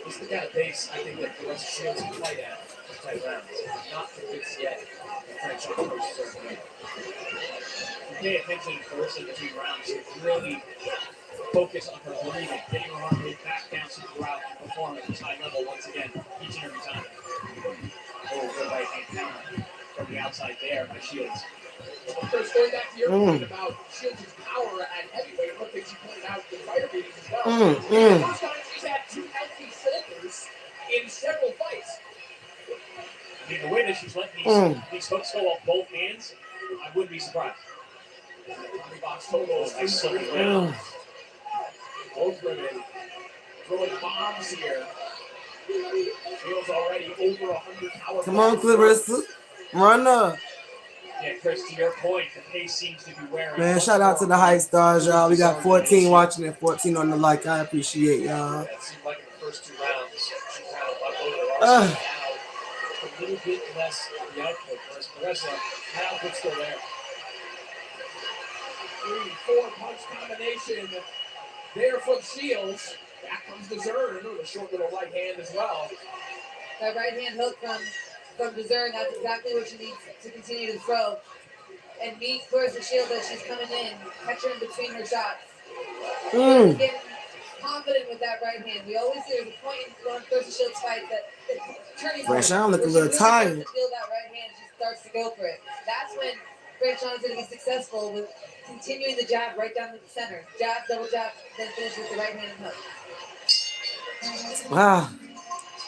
This is the kind of pace I think that the rest of Shields can fight at in tight rounds. Not convinced yet that Franchon pushes her away. You pay attention to Clarissa between rounds, so really focus on her breathing, getting her heart rate back down so throughout the performance at high level once again, each and every time. Oh, good right hand counter from the outside there by Shields. Chris, going back to your point about Shields' power at heavyweight, one thing she pointed out in the fighter meetings as well. It's the first time she's had 2 healthy shoulders in several fights. I mean, the way that she's letting these hooks go off both hands, I wouldn't be surprised. Box total Nice slipping round. both women throwing bombs here. Shields already over 100 power. Come on, Clarissa. Run up. Yeah, Chris, to your point, the pace seems to be wearing. Man, shout out to the hype stars, y'all. We got 14 watching and 14 on the like. I appreciate y'all. That seemed like in the first 2 rounds. She kind of uploaded her arsenal now. A little bit less of the output. Whereas Clarissa, that output's still there. 3-4 punch combination there from Shields. Back comes Dessert, with a short little right hand as well. That right hand hook from Dessert, that's exactly what she needs to continue to throw. And meet Clarissa Shields as she's coming in, catch her in between her shots. Getting confident with that right hand. We always see there's a point in Clarissa Shields' fight that turning point. Franchon look a where she little really tired. starts to feel that right hand, she starts to go for it. That's when Franchon is going to be successful with continuing the jab right down to the center. Jab, double jab, then finish with the right hand and hook. Wow.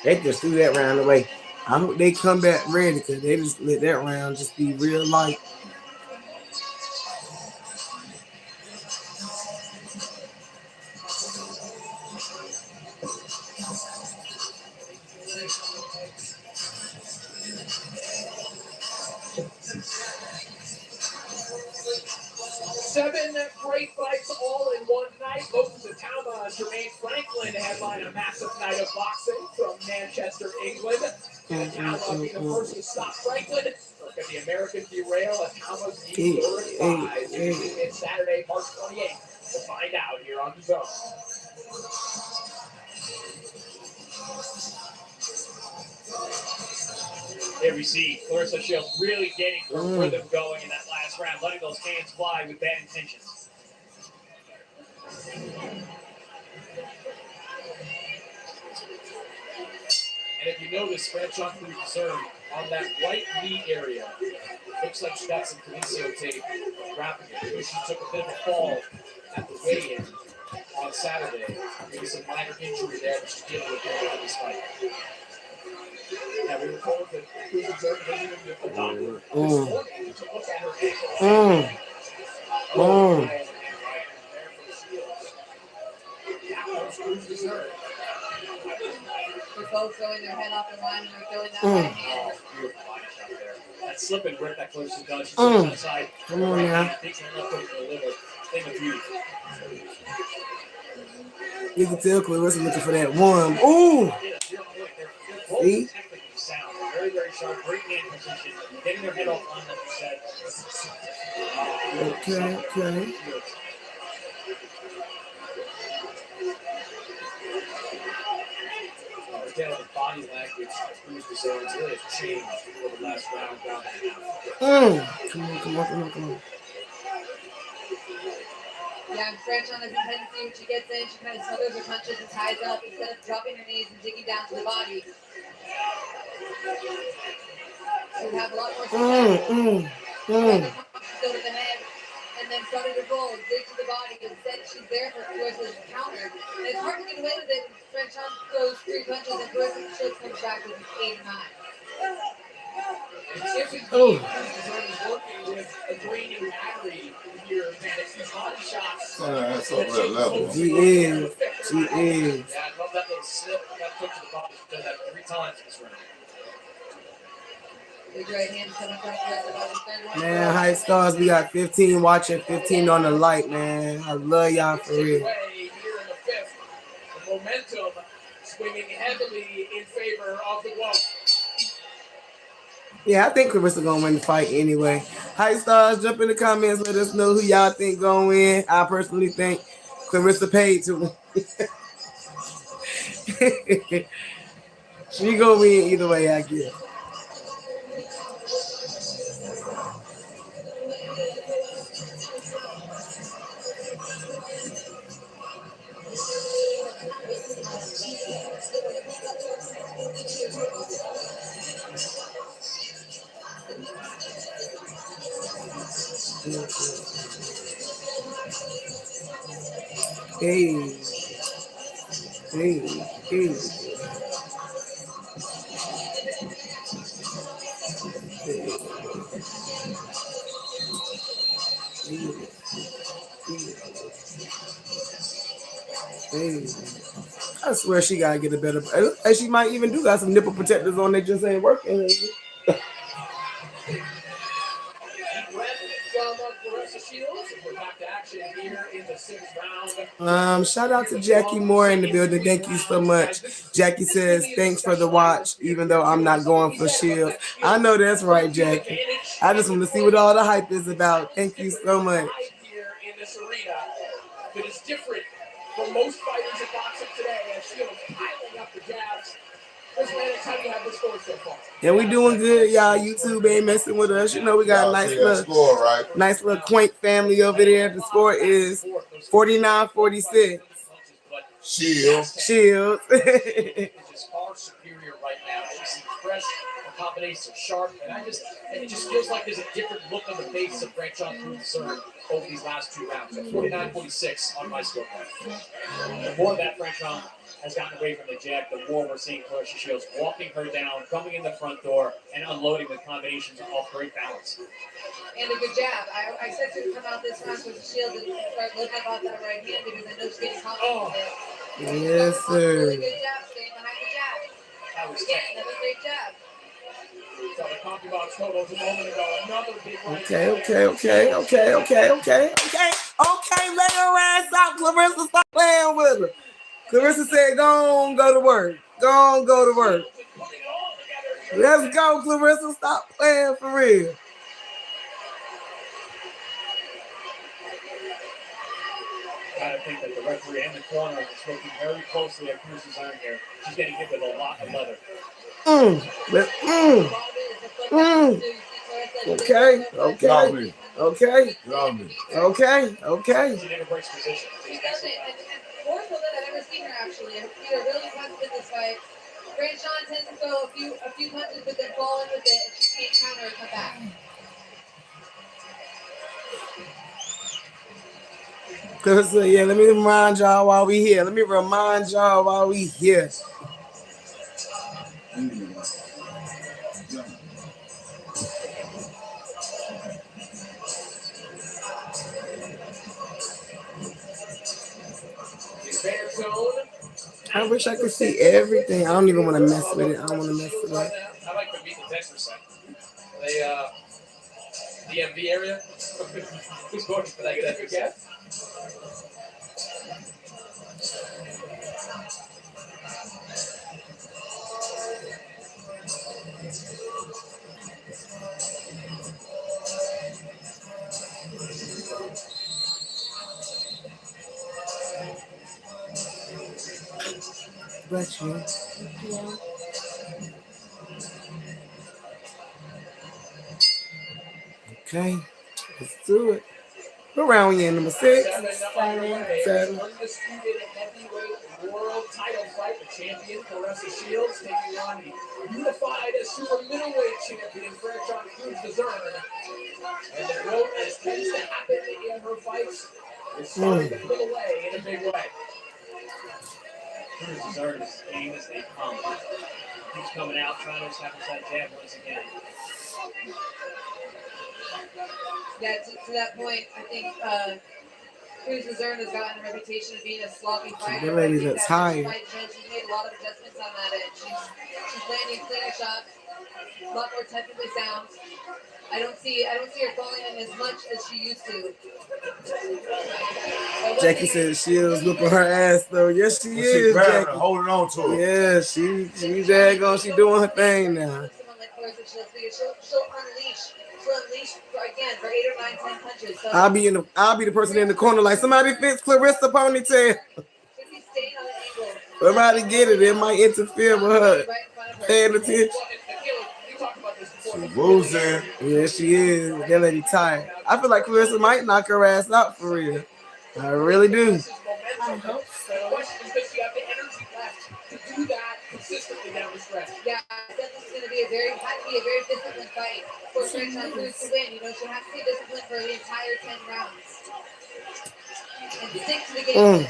They just threw that round away. I hope they come back ready because they just let that round just be real light. Seven great fights all in one night. Both of the Tama Jermaine Franklin headline a massive night of boxing from Manchester, England. And Tama being the first to stop Franklin. Look at the American derail at Tama's D35. It's Saturday, March 28th. To find out here on the Zone. There we see Claressa Shields really getting her rhythm going in that last round, letting those hands fly with bad intentions. And if you notice, Franchon Cruz Dezurn on that right knee area, looks like she got some Comicio tape wrapping it because she took a bit of a fall at the weigh-in on Saturday. There was some minor injury there, but she's dealing with going into this fight. Yeah, we were told that Cruz Dezurn visited with the doctor this Mm. morning to look at her ankle. Cruz Dezurn. They're both throwing their head off the line and they're throwing that right hand. Beautiful body shot there. That slip and grip that Claressa does. She Mm. sits outside. Come on now. Takes her left hook to the liver. Thing of beauty. You can tell Claressa looking for that one. Ooh. See? Technically sound. Very, very sharp. Great hand position. Getting their head off line, like you said. Okay. The body language of Cruz Dezurn's really has changed over the last round. Come on. Yeah, Franchon has a tendency when she gets in, she kind of smothers her punches and ties up instead of dropping her knees and digging down to the body. She would have a lot more success. Go to the head and then started to roll, dig to the body. Instead, she's there for Clarissa's counter. And it's hard to get away with it. Franchon throws 3 punches and Claressa Shields comes back with 8 or 9. If indeed Cruz Dezurn is working with a draining battery here, man, it's these body shots. That's over that level. She is. Yeah, I love that little slip. That hook to the body. She's done that 3 times in this round. Big right hand coming from Claressa by the third one. Man, Hype Stars, we got 15 watching, 15 on the light, man. I love y'all for real. Here in the fifth, the momentum swinging heavily in favor of the Globe. Yeah, I think Claressa gonna win the fight anyway. Hype Stars, jump in the comments, let us know who y'all think gonna win. I personally think Claressa paid to win. She gonna win either way, I guess. Hey. I swear she gotta get a better. And she might even do got some nipple protectors on. They just ain't working. Shout out to Jackie Moore in the building. Thank you so much. Jackie says, thanks for the watch, even though I'm not going for Shields. I know that's right, Jackie. I just want to see what all the hype is about. Thank you so much. Here in this arena, that is different from most fighters in boxing today, as Shields piling up the jabs. This man, how do you have the score so far? Yeah, we doing good, y'all. YouTube ain't messing with us. You know, we got a nice little quaint family over there. The score is 49-46. Shields. is far superior right now. She seems fresh, her combinations are sharp, and it just feels like there's a different look on the face of Franchon Cruz over these last 2 rounds. So 49-46 on my scorecard. The more that Franchon has gotten away from the jab, the more we're seeing Clarissa Shields walking her down, coming in the front door, and unloading with combinations off great balance. And a good jab. I said she would come out this round with the shield and start looking about that right hand because I know she's getting confident. Yes, Really sir. good jab, staying behind the jab. That was Again, another great jab. So the concubine photos a moment ago, another big right. Okay. Let her ass out, Clarissa. Stop playing with her. Clarissa said, go on, go to work. Go to work. Let's go, Clarissa. Stop playing for real. I think that the referee and the corner is looking very closely at Cruz Cezanne here. She's getting hit with a lot of leather. Okay. She never breaks position. She doesn't, and more so than I've ever seen her actually. Her feet are really positive in this fight. Franchon tends to throw a few punches, but then fall in with it, and she can't counter or come back. Clarissa, yeah, let me remind y'all while we here. I wish I could see everything. I don't even want to mess with it. I like to beat the 10%. The DMV area. Who's going for that 10%? Bless you. Okay, let's do it. What round we in? Number 6? 7. Undisputed heavyweight world title fight. The champion, Clarissa Shields, taking on the unified super middleweight champion, Franchon Cruz Cezanne. And the road, as tends to happen in her fights, is starting to pull away in a big way. Cruz Cezanne is game as they come. Keeps coming out, trying to establish that jab once again. Yeah, to that point, I think Cruz Cezanne has gotten a reputation of being a sloppy fighter. That lady looks tired. She's made a lot of adjustments on that end. She's landing cleaner shots, a lot more technically sound. I don't see her falling in as much as she used to. Jackie said Shields whooping her ass though. Yes, she is. Jackie. Holding on to her. Yeah, she daggone. She doing her thing now. She'll unleash again for 8 or 9, 10 punches. So I'll be the person in the corner like somebody fix Clarissa ponytail. should be staying on an angle. Somebody get it. It might interfere with her paying attention. She's losing. Yeah, she is. That lady tired. I feel like Clarissa might knock her ass out for real. I really do. I hope so. Because you have the energy left to do that consistently down the stretch. Yeah, I said this is going to be a very disciplined fight for Franchon Cruz to win. You know, she'll have to stay disciplined for the entire 10 rounds and stick to the game.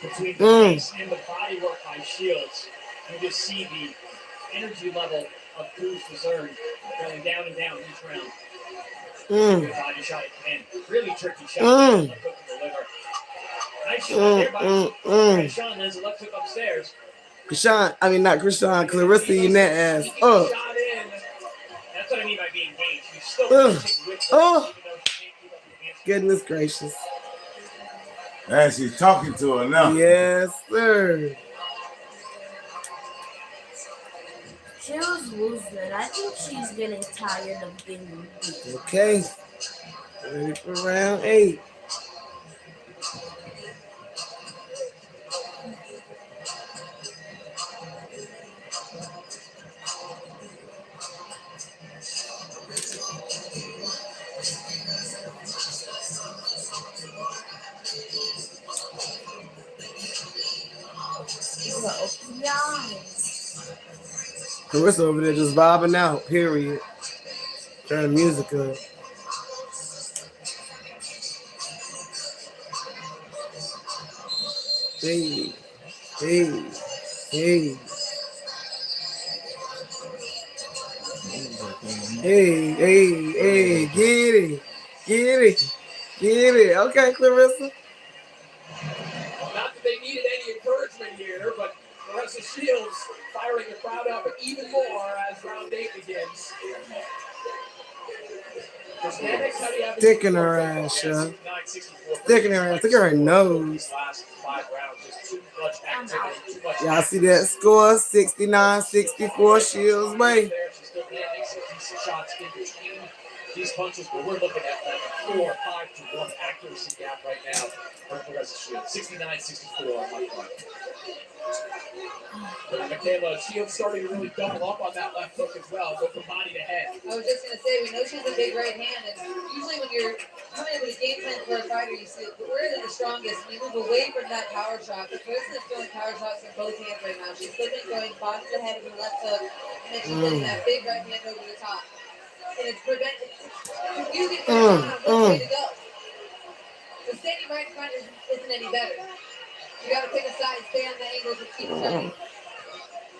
Between the face and the body work by Shields, you just see the energy level of Cruz Cezanne going down and down each round. Good body shot at 10. Really tricky shot. Left hook to the liver. Nice shot there by Sean. There's a left hook upstairs. Clarissa eating that ass up. Shot in. That's what I mean by being engaged. You still punching with her, even though you can't keep up your hands. Goodness gracious. And she's talking to her now. Yes, sir. She was losing. I think she's getting tired of being beaten. Okay. Ready for round 8. Y'all Nice. Clarissa over there just vibing out, period. Turn the music up. Hey, hey, hey. Hey, hey, get it, get it, get it. Okay, Clarissa. Not that they needed any encouragement here, but Clarissa Shields firing the crowd up even more as round 8 begins. Sticking her ass, yeah. Sticking her ass. Look at her nose. Y'all see that score? 69-64 Shields way. These punches, but we're looking at like a 4 or 5 to 1 accuracy gap right now for Clarissa Shields. 69-64 on my part. Michaela Shields starting to really double up on that left hook as well, go from body to head. I was just gonna say, we know she has a big right hand, and usually when you're coming in with a game plan for a fighter, you see where is it the strongest, and you move away from that power shot. But Clarissa is throwing power shots in both hands right now. She's still been going body to head with the left hook, and then she's getting that big right hand over the top. And it's confusing for her on which way to go. The standing right front isn't any better. You gotta pick a side, stay on the angles, and keep trying.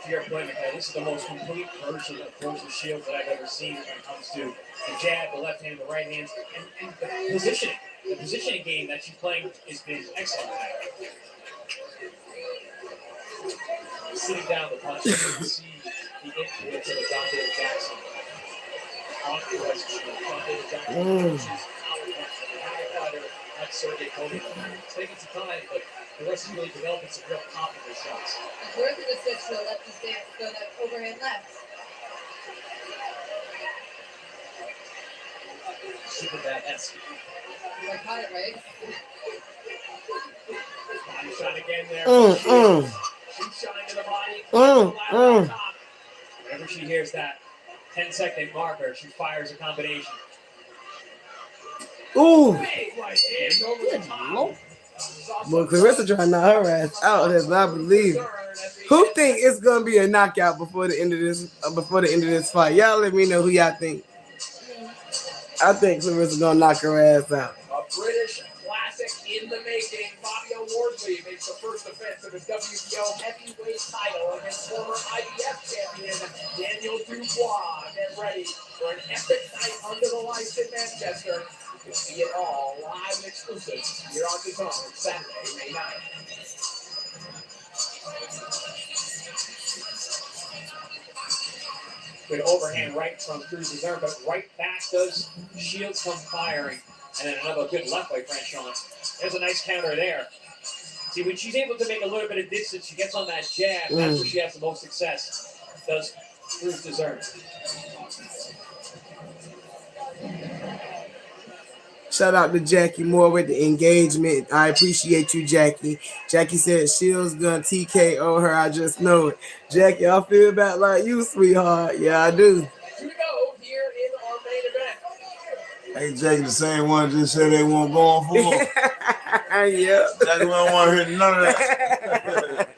To your point, Michaela, this is the most complete version of Clarissa Shields that I've ever seen when it comes to the jab, the left hand, the right hand, and the positioning. The positioning game that she's playing has been excellent. Sitting down the punch, you can see the influence of Dante Jackson. On Clarissa Shields. Dante Jackson, she's fighter like Sergey Kovalev. It's taking some time, but Clarissa's really developing some real pop in her shots. Clarissa just switched to a lefty stance, go that overhand left. Superman-esque. I caught it right. Body shot again there. She's shot into the body. Top. Whenever she hears that 10-second marker, she fires a combination. Ooh. Big right hand over the top. Well, Clarissa trying to knock her ass out. That's not believable. Who think it's gonna be a knockout before the end of this fight? Y'all let me know who y'all think. I think Clarissa's gonna knock her ass out. A British classic in the making. Fabio Wardley makes the first defense of his WBO heavyweight title against former IBF champion Daniel Dubois. Get ready for an epic night under the lights in Manchester. You can see it all live and exclusive here on the zone Saturday, May 9th. Good overhand right from Cruz Dezern, but right back does Shields come firing. And then another good left by Franchon. There's a nice counter there. See, when she's able to make a little bit of distance, she gets on that jab. That's where she has the most success. Does Cruz Dezern. Shout out to Jackie Moore with the engagement. I appreciate you, Jackie. Jackie said Shields gonna TKO her. I just know it. Jackie, I feel about like you, sweetheart. Yeah, I do. To go here in our main event. Hey, Jackie, the same one just said they weren't going for it. Yeah. Jackie don't want to hear none of that.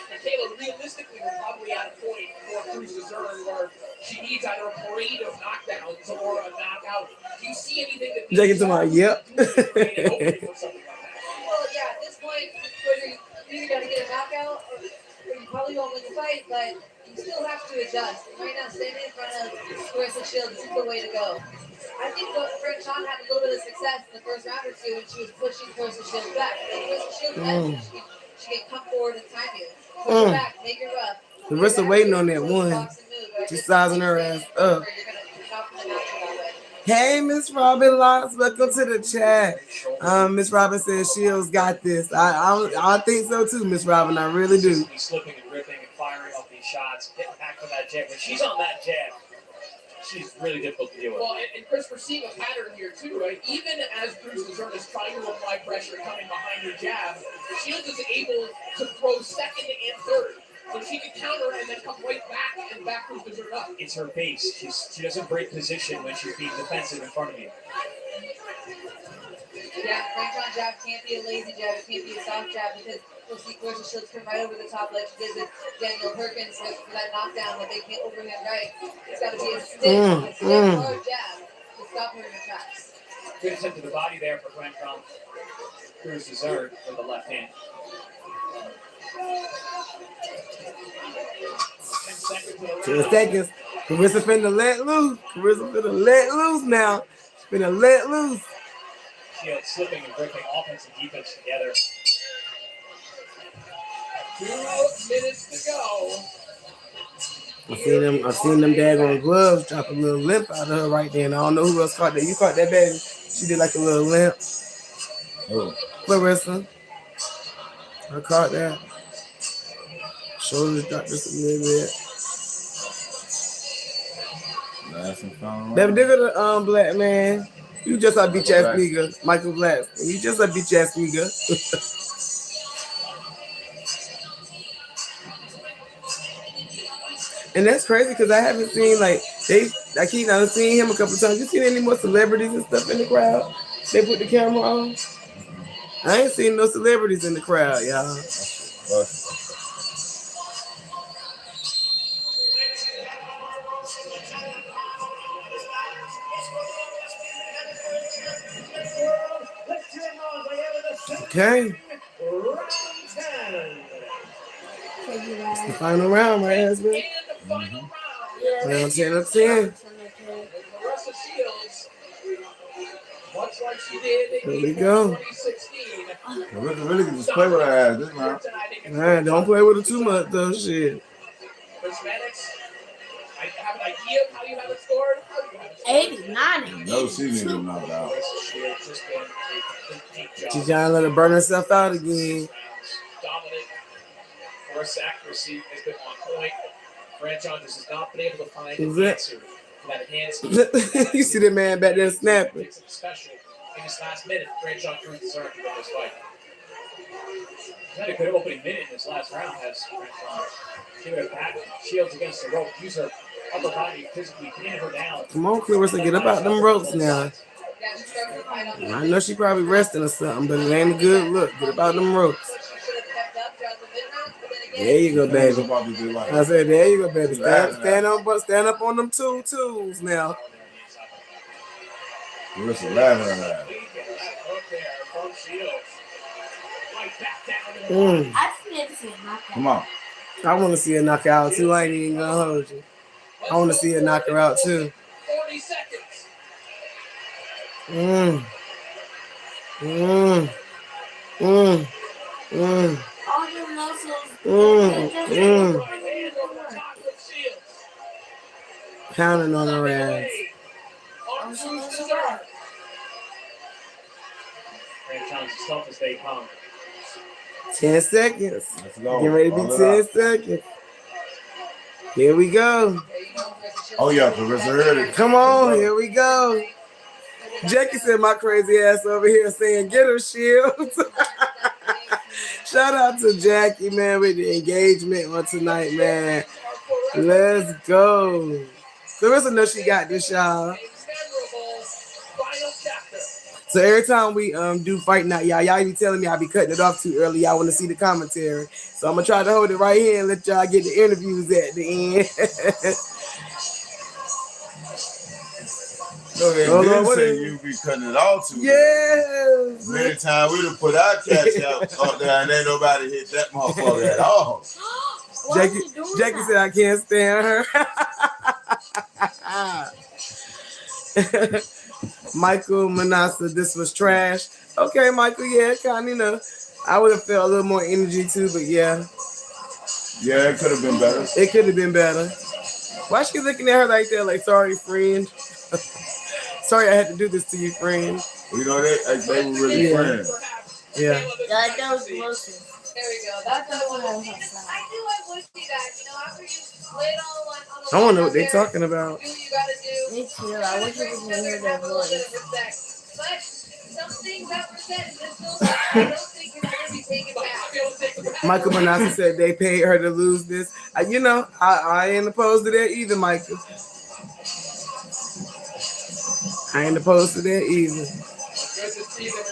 Michaela, realistically, we're probably at a point for Cruz Dezern where she needs either a parade of knockdowns or a knockout. Do you see anything that Jackie to my yep. Well, yeah, at this point, whether you either got to get a knockout or you probably won't win the fight, but you still have to adjust. And right now, standing in front of Clarissa Shields is the way to go. I think Franchon had a little bit of success in the first round or two when she was pushing Clarissa Shields back. But Clarissa Shields, she can come forward and time you. Push her back, make her rough. Clarissa waiting on that one. She's sizing her ass up. Hey, Miss Robin Locks, welcome to the chat. Miss Robin says Shields got this. I think so too, Miss Robin. I really do. Slipping and ripping and firing off these shots, getting back from that jab. When she's on that jab, she's really difficult to deal with. Well, and Chris, we're seeing a pattern here too, right? Even as Cruz Dezern is trying to apply pressure coming behind her jab, Shields is able to throw second and third. So she can counter and then come right back and back Cruz Dezern up. It's her base. She doesn't break position when she's being defensive in front of you. Yeah, Franchon jab can't be a lazy jab. It can't be a soft jab because We'll see Clarissa Shields come right over the top like she did with Daniel Perkins for that knockdown, that big overhand right. It's got to be a stiff or a jab to stop her in her tracks. Good attempt to the body there for Franchon. Cruz Dessert with the left hand. 10 seconds. 10 seconds. Carissa finna let loose. Carissa finna let loose now. Finna let loose. Shields slipping and breaking offense and defense together. 2 minutes to go. I seen them daggone gloves drop a little limp out of her right there. And I don't know who else caught that. You caught that, baby? She did like a little limp. Oh, Clarissa. I caught that. Shoulders dropped just a little bit. last and final Baby, round. dig the black man. You just a bitch ass nigga, Michael Black. You just a bitch ass nigga. And that's crazy because I haven't seen I keep not seeing him a couple times. You seen any more celebrities and stuff in the crowd? They put the camera on. I ain't seen no celebrities in the crowd, y'all. Okay. It's the final round, right, husband? Round 10 of 10. Clarissa Shields, much like she did Here we go. 2016. Really can just play with her ass this round. Man, don't play with her too much, though. Shit. Cosmetics, I have an idea of how you have it scored. 89. No, she didn't get knocked out. She's trying to let her burn herself out again. Dominant. Force accuracy has been on point. Franchon just has not been able to find Who's an that? answer to that enhancement. You see that man back there snapping. Something special in his last minute. Franchon Cruz deserved to win this fight. He's had a good opening minute in this last round, has Franchon. Give it a pat. Shields against the rope. Use her upper body physically, pin her down. Come on, Clarissa, get up out them ropes now. I know she probably resting or something, but it ain't a good look. Get up out them ropes. There you go, baby. I said, there you go, baby. Stand up on them two tools now. Carissa laughing at that. I need to see a knockout. Come on. I want to see her knock her out too. I ain't even gonna hold you. I want to see her knock her out too. 40 seconds. Mm. All your muscles. Pounding on her ass. Franchon's as tough as they come. 10 seconds. Let's go. Get ready to be Roll it 10 out. seconds. Here we go. Oh, yeah, Clarissa heard it. Come on, here we go. Jackie said my crazy ass over here saying, get her, Shields. Shout out to Jackie, man, with the engagement on tonight, man. Let's go. Clarissa knows she got this, y'all. So every time we do fight night, y'all be telling me I be cutting it off too early. Y'all want to see the commentary. So I'm going to try to hold it right here and let y'all get the interviews at the end. No, they Hold on, didn't what say is- you be cutting it off too. Yes. Many times we done put our cash out up there and ain't nobody hit that motherfucker at all. Why is he doing Jackie that? said I can't stand her. Michael Manassa, this was trash. Okay, Michael, yeah, kind of, you know. I would have felt a little more energy too, but yeah. Yeah, it could have been better. It could have been better. Why she looking at her like that? Like, sorry, friend. Sorry I had to do this to you, friend. You know, they were really Yeah. friends. Yeah. That was lotion. There we go. That's what I want to see. I knew I would see that. You know, after you lay it all on the I want to know what line they're out there, talking about. do what you gotta do. Me too. I wish you could hear their Have a little bit voice. of respect. But some things that were said in this building, I don't think can ever be taken back. Michael Manassa said they paid her to lose this. You know, I ain't opposed to that either, Michael. I ain't opposed to that either. Good to see them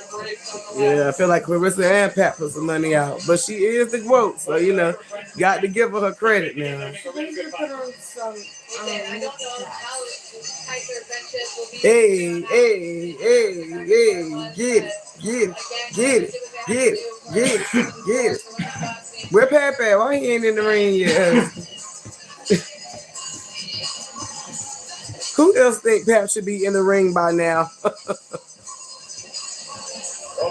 Yeah, I feel like Clarissa and Pat put some money out, but she is the GOAT, so you know, got to give her credit now. She needs to put on some. Okay, I don't know how tight their friendship will be. Hey, get it, get it. Where Pat at? Why he ain't in the ring yet? Who else think Pat should be in the ring by now? Well,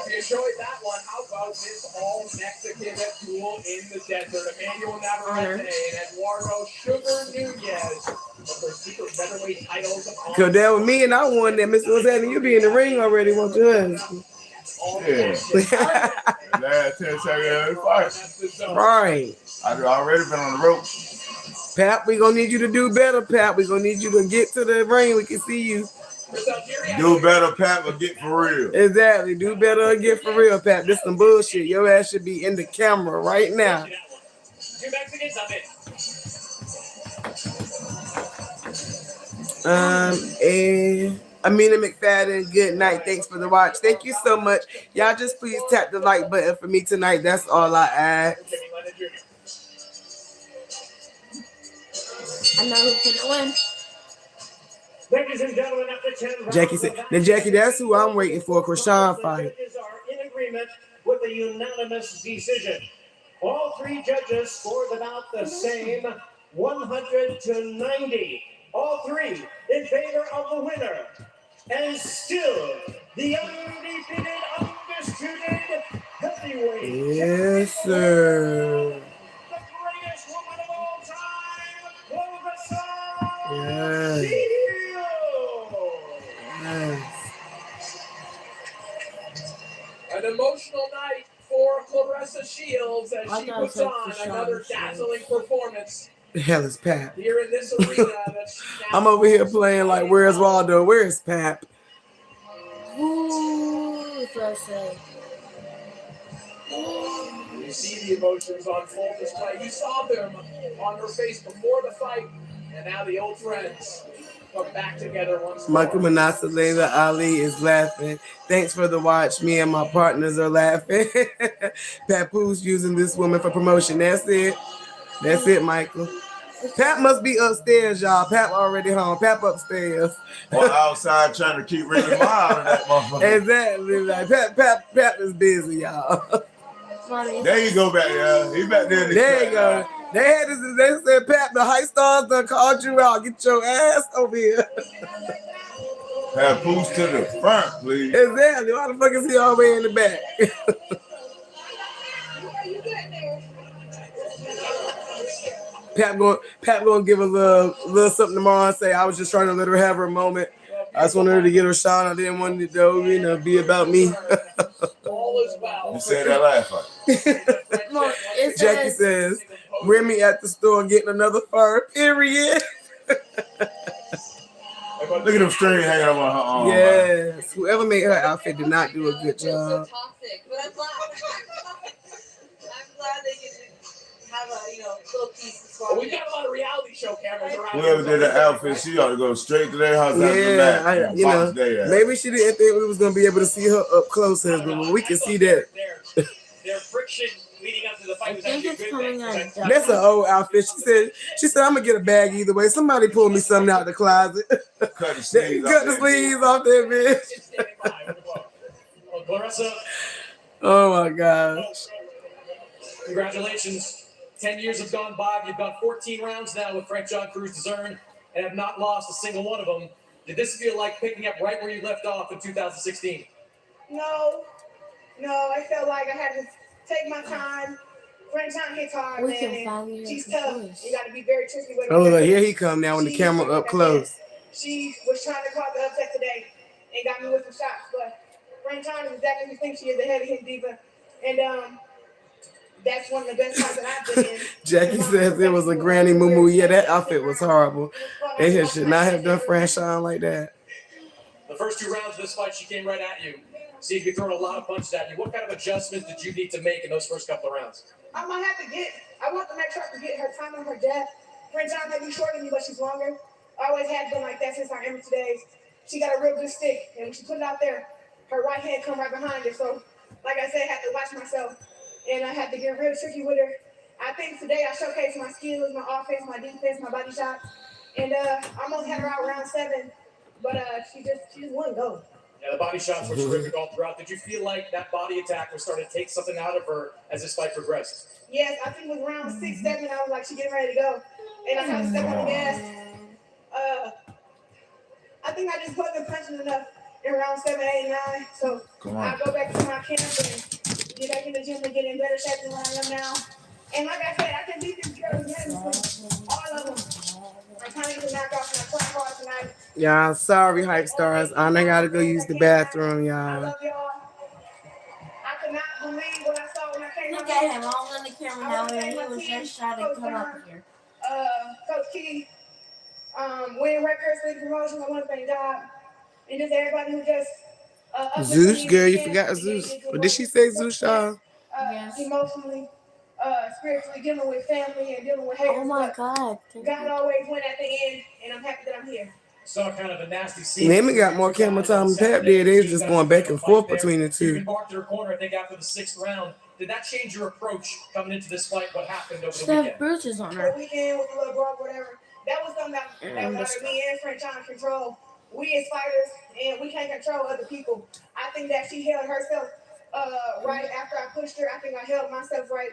if you enjoyed that one, how about this all-Mexican duel in the desert? Emmanuel Navarrete and Eduardo Sugar Nunez for their secret featherweight titles. Cause that was me and I won that. Mr. What's happening? You be in the ring already, won't you? Yeah. Last 10 seconds of the fight. Right. I've already been on the ropes. Pat, we gonna need you to do better, Pat. We gonna need you to get to the ring. We can see you. Do better, Pat, but get for real. Exactly. Do better or get for real, Pat. This some bullshit. Your ass should be in the camera right now. And Amina McFadden, good night. Thanks for the watch. Thank you so much. Y'all just please tap the like button for me tonight. That's all I ask. I know who's gonna win. Ladies and gentlemen, after 10 rounds, Jackie said, now Jackie, that's who I'm waiting for. Krishan fight. judges are in agreement with a unanimous decision. All three judges scored about the same, 100-90. All three in favor of the winner. And still, the undefeated, undisputed heavyweight. Yes, sir. The greatest woman of all time, Claressa Yes. Shields. Yes. An emotional night for Claressa Shields as she puts on another dazzling performance The hell is Pat? here in this arena. I'm over here playing like, where's Waldo? Where's Pat? Ooh, let's say. You see the emotions on full display. You saw them on her face before the fight, and now the old friends come back together once more. Michael Manasa, Layla Ali is laughing. Thanks for the watch. Me and my partners are laughing. Papoose using this woman for promotion. That's it. That's it, Michael. Pat must be upstairs, y'all. Pat already home. Pat upstairs. Or outside trying to keep Ricky Ma out of that motherfucker. Exactly. Like Pat is busy, y'all. There you go back there. He back there in the There you cut. go. They had this. They said, Pat, the high stars done called you out. Get your ass over here. Papoose to the front, please. Exactly. Why the fuck is he all the way in the back? Pat gonna give a little something tomorrow and say, I was just trying to let her have her moment. I just wanted her to get her shot. I didn't want it to be about me. You said that last fight. Jackie says, Remy at the store getting another fur, period. Look at them strings hanging up on her arm. Yes. Whoever made her outfit did not do a good job. Toxic, but I'm glad. I'm glad they can have a little piece of Well, we got a lot of reality show cameras around. Whoever did the outfit, she ought to go straight to their house after that. Maybe she didn't think we was gonna be able to see her up close, but we can see that. Their friction leading up to the fight was actually a good thing. That's an old outfit. She said, I'm gonna get a bag either way. Somebody pull me something out the closet. Cut the sleeves off that bitch. Well, Claressa, Oh my gosh. congratulations. 10 years have gone by. You've got 14 rounds now with Frank John Cruz DAZN and have not lost a single one of them. Did this feel like picking up right where you left off in 2016? No, I felt like I had to take my time. Frank John hits hard, We man. can and finally she's have tough. the You got to be very tricky with her. Oh, look, here he come now when the camera up close. She was trying to cause the upset today and got me with some shots, but Frank John is exactly who you think she is, the heavy hit diva, and that's one of the best fights that I've been in. Jackie says it was a granny moo. Yeah, that outfit was horrible. They should not have done Franchon like that. The first 2 rounds of this fight, she came right at you. Seemed to be throwing a lot of punches at you. What kind of adjustments did you need to make in those first couple of rounds? I might have to I want to make sure I can get her time on her jab. Frank John may be shorter than me, but she's longer. I always had been like that since our amateur days. She got a real good stick, and when she put it out there, her right hand come right behind her. So, like I said, I had to watch myself, and I had to get real tricky with her. I think today I showcased my skills, my offense, my defense, my body shot, and almost had her out round 7, but she just wouldn't go. Yeah, the body shots were terrific all throughout. Did you feel like that body attack was starting to take something out of her as this fight progressed? Yes, I think it was round 6, 7. I was like, she getting ready to go, and I had to step on the gas. I think I just wasn't punching enough in round 7, 8, 9. So I go back to my camp and get back in the gym and get in better shape than what I am now. And like I said, I can beat these girls unanimously, all of them. I'm trying to get knocked off my try hard tonight. Y'all, sorry, hype stars. I gotta go use the bathroom, I y'all. love y'all. I could not believe what I saw when I came Look out. at him all on the camera now, and he was just trying to come up here. Coach Key, Win Records, League Promotions, I want to thank God. And just everybody who just Zeus, girl, you forgot Zeus. Or did she say Zeus, y'all? Emotionally, spiritually, dealing with family and dealing with haters. Oh my but God. God always win at the end, and I'm happy that I'm here. Saw kind of a nasty scene. Lemon got more camera time than Pep did. They was just going back and forth between the You two. even barked to her corner, I think, after the 6th round. Did that change your approach coming into this fight? What happened over the Steph weekend? Bruce on The her. weekend with the little bro, whatever. That was something that bothered me and French on control. We as fighters, and we can't control other people. I think that she held herself right after I pushed her. I think I held myself right.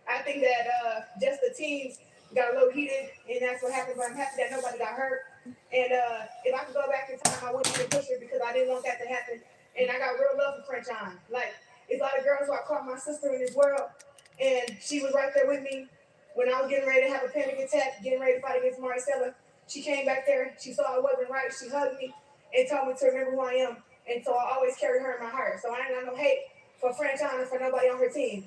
I think that just the teams got a little heated, and that's what happened. But I'm happy that nobody got hurt. And if I could go back in time, I wouldn't even push her because I didn't want that to happen. And I got real love for French on. Like, it's a lot of girls who I caught my sister in this world, and she was right there with me when I was getting ready to have a panic attack, getting ready to fight against Maricela. She came back there. She saw I wasn't right. She hugged me and told me to remember who I am. And so I always carry her in my heart. So I ain't got no hate for French on and for nobody on her team.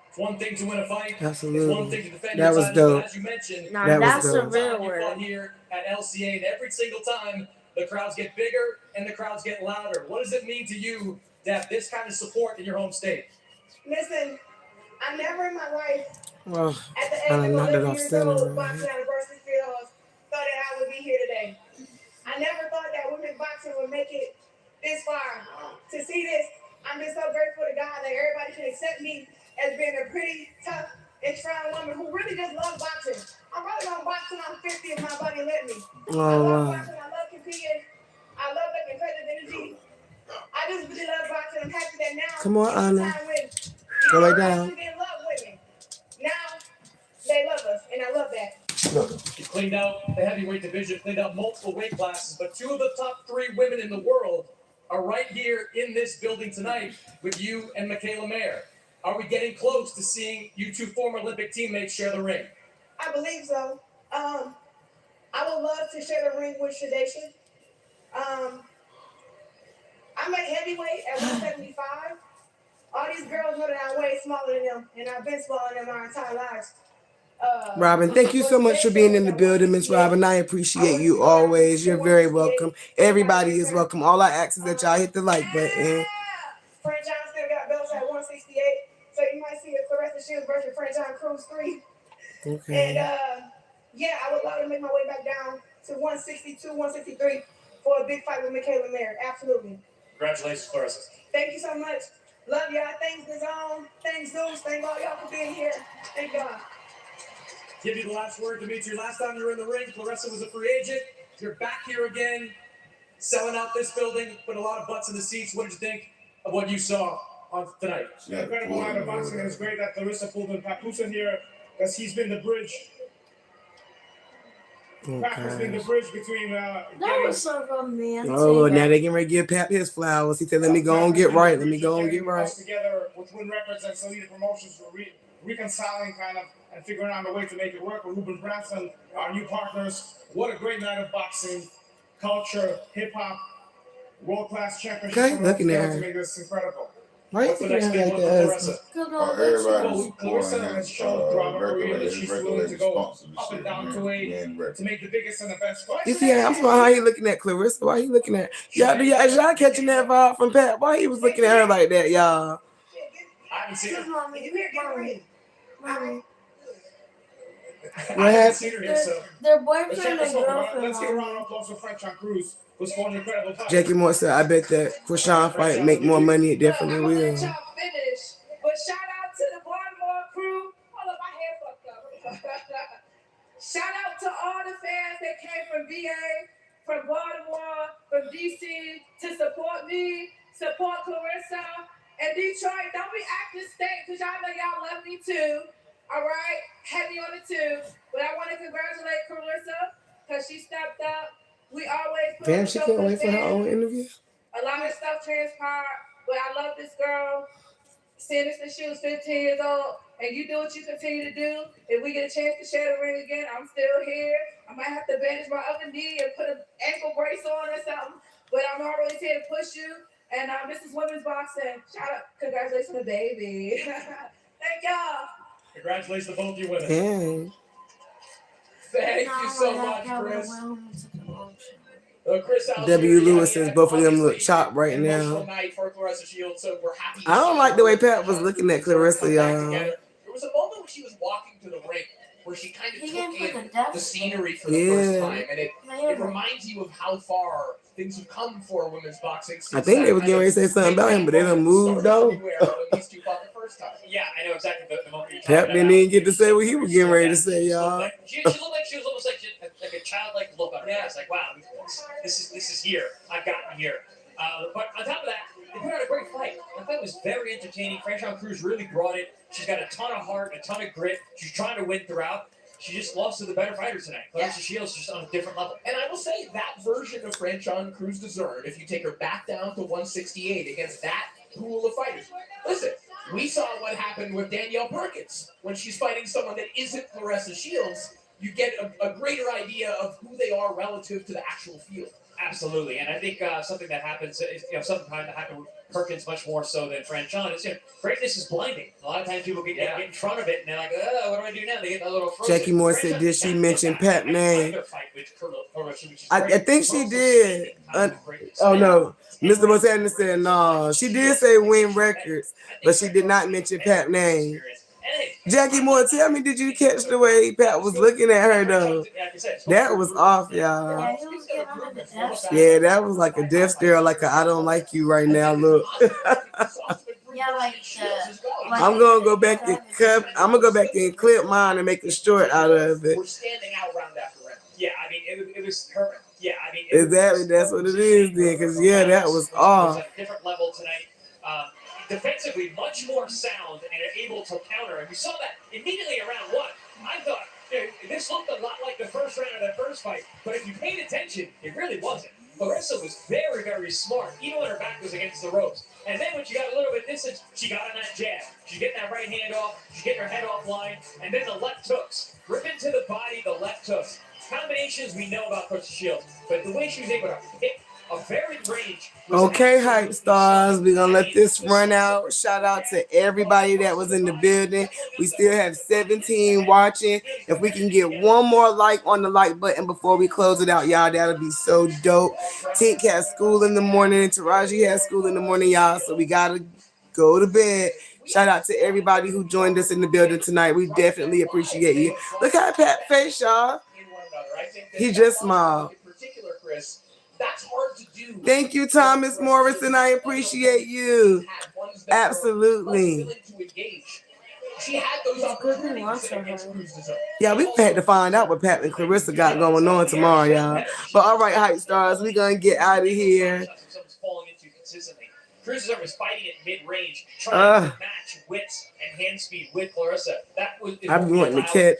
It's one thing to win a fight. Absolutely. It's one thing to defend That your was title, dope. but as you mentioned, Now That was that's a dope. real you fought word. here at LCA, and every single time the crowds get bigger and the crowds get louder. What does it mean to you to have this kind of support in your home state? Listen, I never in my life, Well, at the age I of knocked it 11 off years center old, right boxing here. anniversary fields, thought that I would be here today. I never thought that women's boxing would make it this far. To see this, I'm just so grateful to God that everybody can accept me as being a pretty tough and strong woman who really just loves boxing. I'm probably gonna box when I'm 50 if my body let me. I Oh, love wow. boxing, I love competing, I love the competitive energy. I just really love boxing. I'm happy that now Come on, it's a Anna. time when Go lay boxing down. didn't love women. Now they love us, and I love that. You cleaned out the heavyweight division, cleaned out multiple weight classes, but 2 of the top 3 women in the world are right here in this building tonight with you and Michaela Mayer. Are we getting close to seeing you 2 former Olympic teammates share the ring? I believe so. I would love to share the ring with Shadesha. I'm at heavyweight at 175. All these girls know that I'm way smaller than them, and I've been smaller than them our entire lives. Robin, thank you so much for being in the building, Miss Robin. I appreciate you always. You're very welcome. Everybody is welcome. All I ask is that y'all hit the like button. Frank Johnson got belts at 168, so you might see a Clarissa Shields versus Frank John Cruz 3. Okay. And yeah, I would love to make my way back down to 162, 163 for a big fight with Michaela Mayer. Absolutely. Congratulations, Clarissa. Thank you so much. Love y'all. Thanks, Nizam. Thanks, Zeus. Thank all y'all for being here. Thank God. Give you the last word, Dimitri. Last time you were in the ring, Clarissa was a free agent. You're back here again, selling out this building, put a lot of butts in the seats. What did you think of what you saw on tonight? Incredible night of boxing, and it's great that Clarissa pulled in Papoose in here because he's been the bridge. Papoose been the bridge between. That was so romantic. Oh, now they getting ready to give Pap his flowers. He said, let me go and get right. Let me go and get right. Us together with Win Records and Salida Promotions for reconciling kind of and figuring out a way to make it work with Ruben Branson, our new partners. What a great night of boxing, culture, hip hop, world class championship. Okay, looking at her. To make this incredible. Why you What's the looking next at big her one like for that? Clarissa? Everybody's Clarissa pouring has his shown throughout her career that she's willing to go sponsors up and down to make the biggest and the best fight. You see, I'm talking about how he looking at Clarissa. Why he looking at y'all? Is y'all catching that vibe from Pat? Why he was looking at her like that, y'all? I haven't seen it. Mommy, you here, get ready. I What haven't happened? seen her yet, so Their let's check boyfriend this and over. girlfriend. Let's get a round are- of applause for French on Cruz, who's fought an incredible fight. Jackie Moore said, I bet that Krishan fight make more money. It definitely I'm gonna let will. y'all finish, but shout out to the Baltimore crew. Hold up, my hair fucked up. Shout out to all the fans that came from VA, from Baltimore, from DC to support me, support Clarissa, and Detroit. Don't be acting state, because y'all know y'all love me too. All right? Heavy on it too. But I want to congratulate Clarissa because she stepped up. We always put Damn, she can't wait for her own interview. a lot of stuff transpired, but I love this girl. Since she was 15 years old, and you do what you continue to do. If we get a chance to share the ring again, I'm still here. I might have to bandage my other knee and put an ankle brace on or something, but I'm always here to push you. And this is women's boxing. Shout out, congratulations to the baby. Thank y'all. Congratulations to both you women. Dang. Thank you so much, Chris. Chris W. Lewis says both of them look chopped right now. Night for Clarissa Shields, so we're happy. I don't like the way Pat was looking at Clarissa, y'all. There was a moment when she was walking to the ring where she kind of He took gave like a in death the scenery for the first Yeah. time, and it reminds you of how far things have come for women's boxing. I think they was getting ready to say something about him, but they done moved though. Yeah, I know exactly the moment you're Pep talking didn't about. even get to say what he was getting ready to say, y'all. She looked like she was almost like a childlike look on her face, like, wow, this is here. I've gotten here. But on top of that, they put out a great fight. I thought it was very entertaining. Franchon Cruz really brought it. She's got a ton of heart, a ton of grit. She's trying to win throughout. She just lost to the better fighter tonight. Clarissa Shields just on a different level. And I will say that version of Franchon Cruz DeZern, if you take her back down to 168 against that pool of fighters. Listen, we saw what happened with Danielle Perkins when she's fighting someone that isn't Clarissa Shields. You get a greater idea of who they are relative to the actual field. Absolutely, and I think something that happens, something that happened with Perkins much more so than Franchon is, greatness is blinding. A lot of times people get in front of it and they're like, oh, what do I do now? They get a little frozen. Jackie Moore said, did she mention Pat name? I think she did. Oh no, Mr. Montana said no. She did say Win Records, but she did not mention Pat name. Jackie Moore, tell me, did you catch the way Pat was looking at her though? That was off, y'all. Yeah, he was getting on the death. Yeah, that was like a death stare, like a I don't like you right now look. Yeah, like I'm gonna go back and clip mine and make a short out of it. We're standing out round after round. Yeah, I mean, it was her. Yeah, I mean, Exactly, that's what it is then, because yeah, that was off. At a different level tonight. Defensively, much more sound and able to counter. And we saw that immediately around one. I thought this looked a lot like the first round of that first fight, but if you paid attention, it really wasn't. Clarissa was very, very smart, even when her back was against the ropes. And then when she got a little bit distance, she got on that jab. She's getting that right hand off. She's getting her head offline. And then the left hooks. Ripping to the body, the left hooks. Combinations we know about Clarissa Shields, but the way she was able to hit a varied range. Okay, hype stars, we're gonna let this run out. Shout out to everybody that was in the building. We still have 17 watching. If we can get one more like on the like button before we close it out, y'all, that'll be so dope. Tink has school in the morning. Taraji has school in the morning, y'all, so we gotta go to bed. Shout out to everybody who joined us in the building tonight. We definitely appreciate you. Look how Pat face, y'all. He just smiled. In particular, Chris, that's hard to do. Thank you, Thomas Morrison. I appreciate you. Absolutely. She had those opportunities against Cruz DeZern. Yeah, we had to find out what Pat and Clarissa got going on tomorrow, y'all. But all right, hype stars, we gonna get out of here. Falling into consistently. Cruz DeZern was fighting at mid-range, trying to match wits and hand speed with Clarissa. That was. I'm going to catch.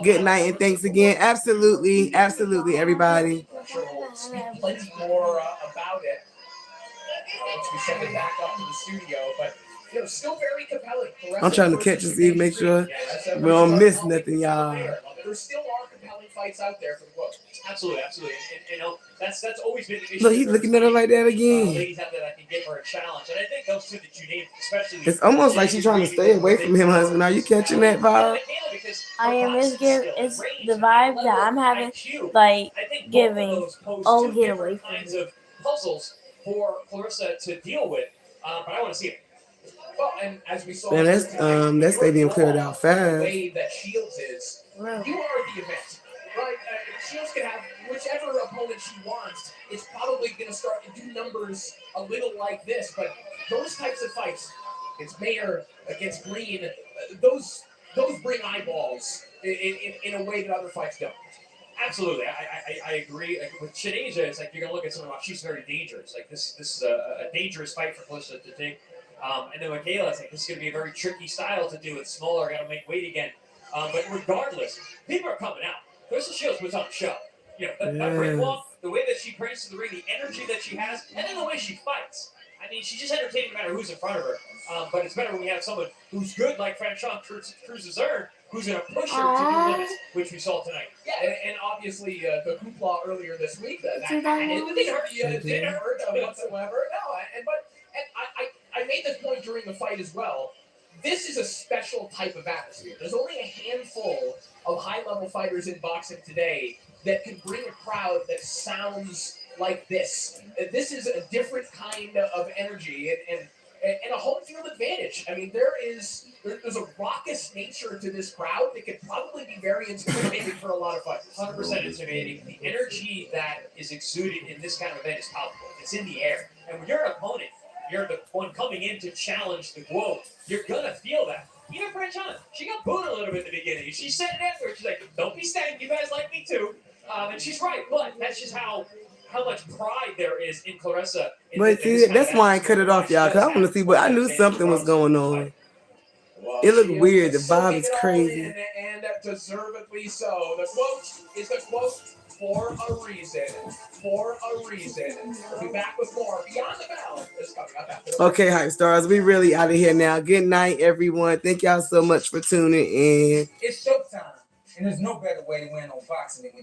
Good night and thanks again. Absolutely, absolutely, everybody. We'll speak plenty more about it once we send it back up to the studio, but still very compelling. I'm trying to catch and see, make sure we don't miss nothing, y'all. There still are compelling fights out there for the book. Absolutely, absolutely. And that's always been the issue. Look, he's looking at her like that again. Ladies out there that can give her a challenge, and I think those two that you named, especially. It's almost like she's trying to stay away from him, husband. Are you catching that vibe? I am. It's the vibe that I'm having, like giving. Oh, get away from me. Of puzzles for Clarissa to deal with, but I want to see it. Well, and as we saw, Man, that stadium cleared out the fast. way that Shields is, Wow. You are the event. Right? Shields can have whichever opponent she wants. It's probably going to start to do numbers a little like this, but those types of fights, it's Mayer against Green, those bring eyeballs in a way that other fights don't. Absolutely, I agree. Like with Shadeja, it's like you're gonna look at someone like she's very dangerous. Like this is a dangerous fight for Calista to take. And then with Kayla, it's like this is gonna be a very tricky style to do. It's smaller, gotta make weight again. But regardless, people are coming out. Calista Shields puts on a show. You know, that ring walk, the way that she prays to the ring, the energy that she has, and then the way she fights. I mean, she's just entertaining no matter who's in front of her. But it's better when we have someone who's good like Franchon Cruz-Dezurn, who's going to push her to new limits, which we saw tonight. Yeah, and obviously the hoopla earlier this week, that didn't hurt whatsoever. No, I made this point during the fight as well. This is a special type of atmosphere. There's only a handful of high-level fighters in boxing today that can bring a crowd that sounds like this. This is a different kind of energy and a home field advantage. I mean, there's a raucous nature to this crowd that could probably be very intimidating for a lot of fighters. 100% intimidating. The energy that is exuded in this kind of event is palpable. It's in the air. And when you're an opponent, you're the one coming in to challenge the quote, you're going to feel that. Even Franchon, she got booed a little bit at the beginning. She said it afterwards. She's like, don't be stank. You guys like me too. And she's right. But that's just how much pride there is in Clarissa. But see, that's why I cut it off, y'all, because I want to see, but I knew something was going on. It looked weird. The vibe is crazy. And deservedly so. The quote is the quote for a reason. For a reason. We'll be back with more Beyond the Bell. It's coming up after the Okay, Hype Stars, we really out of here now. Good night, everyone. Thank y'all so much for tuning in. It's showtime, and there's no better way to win on boxing than when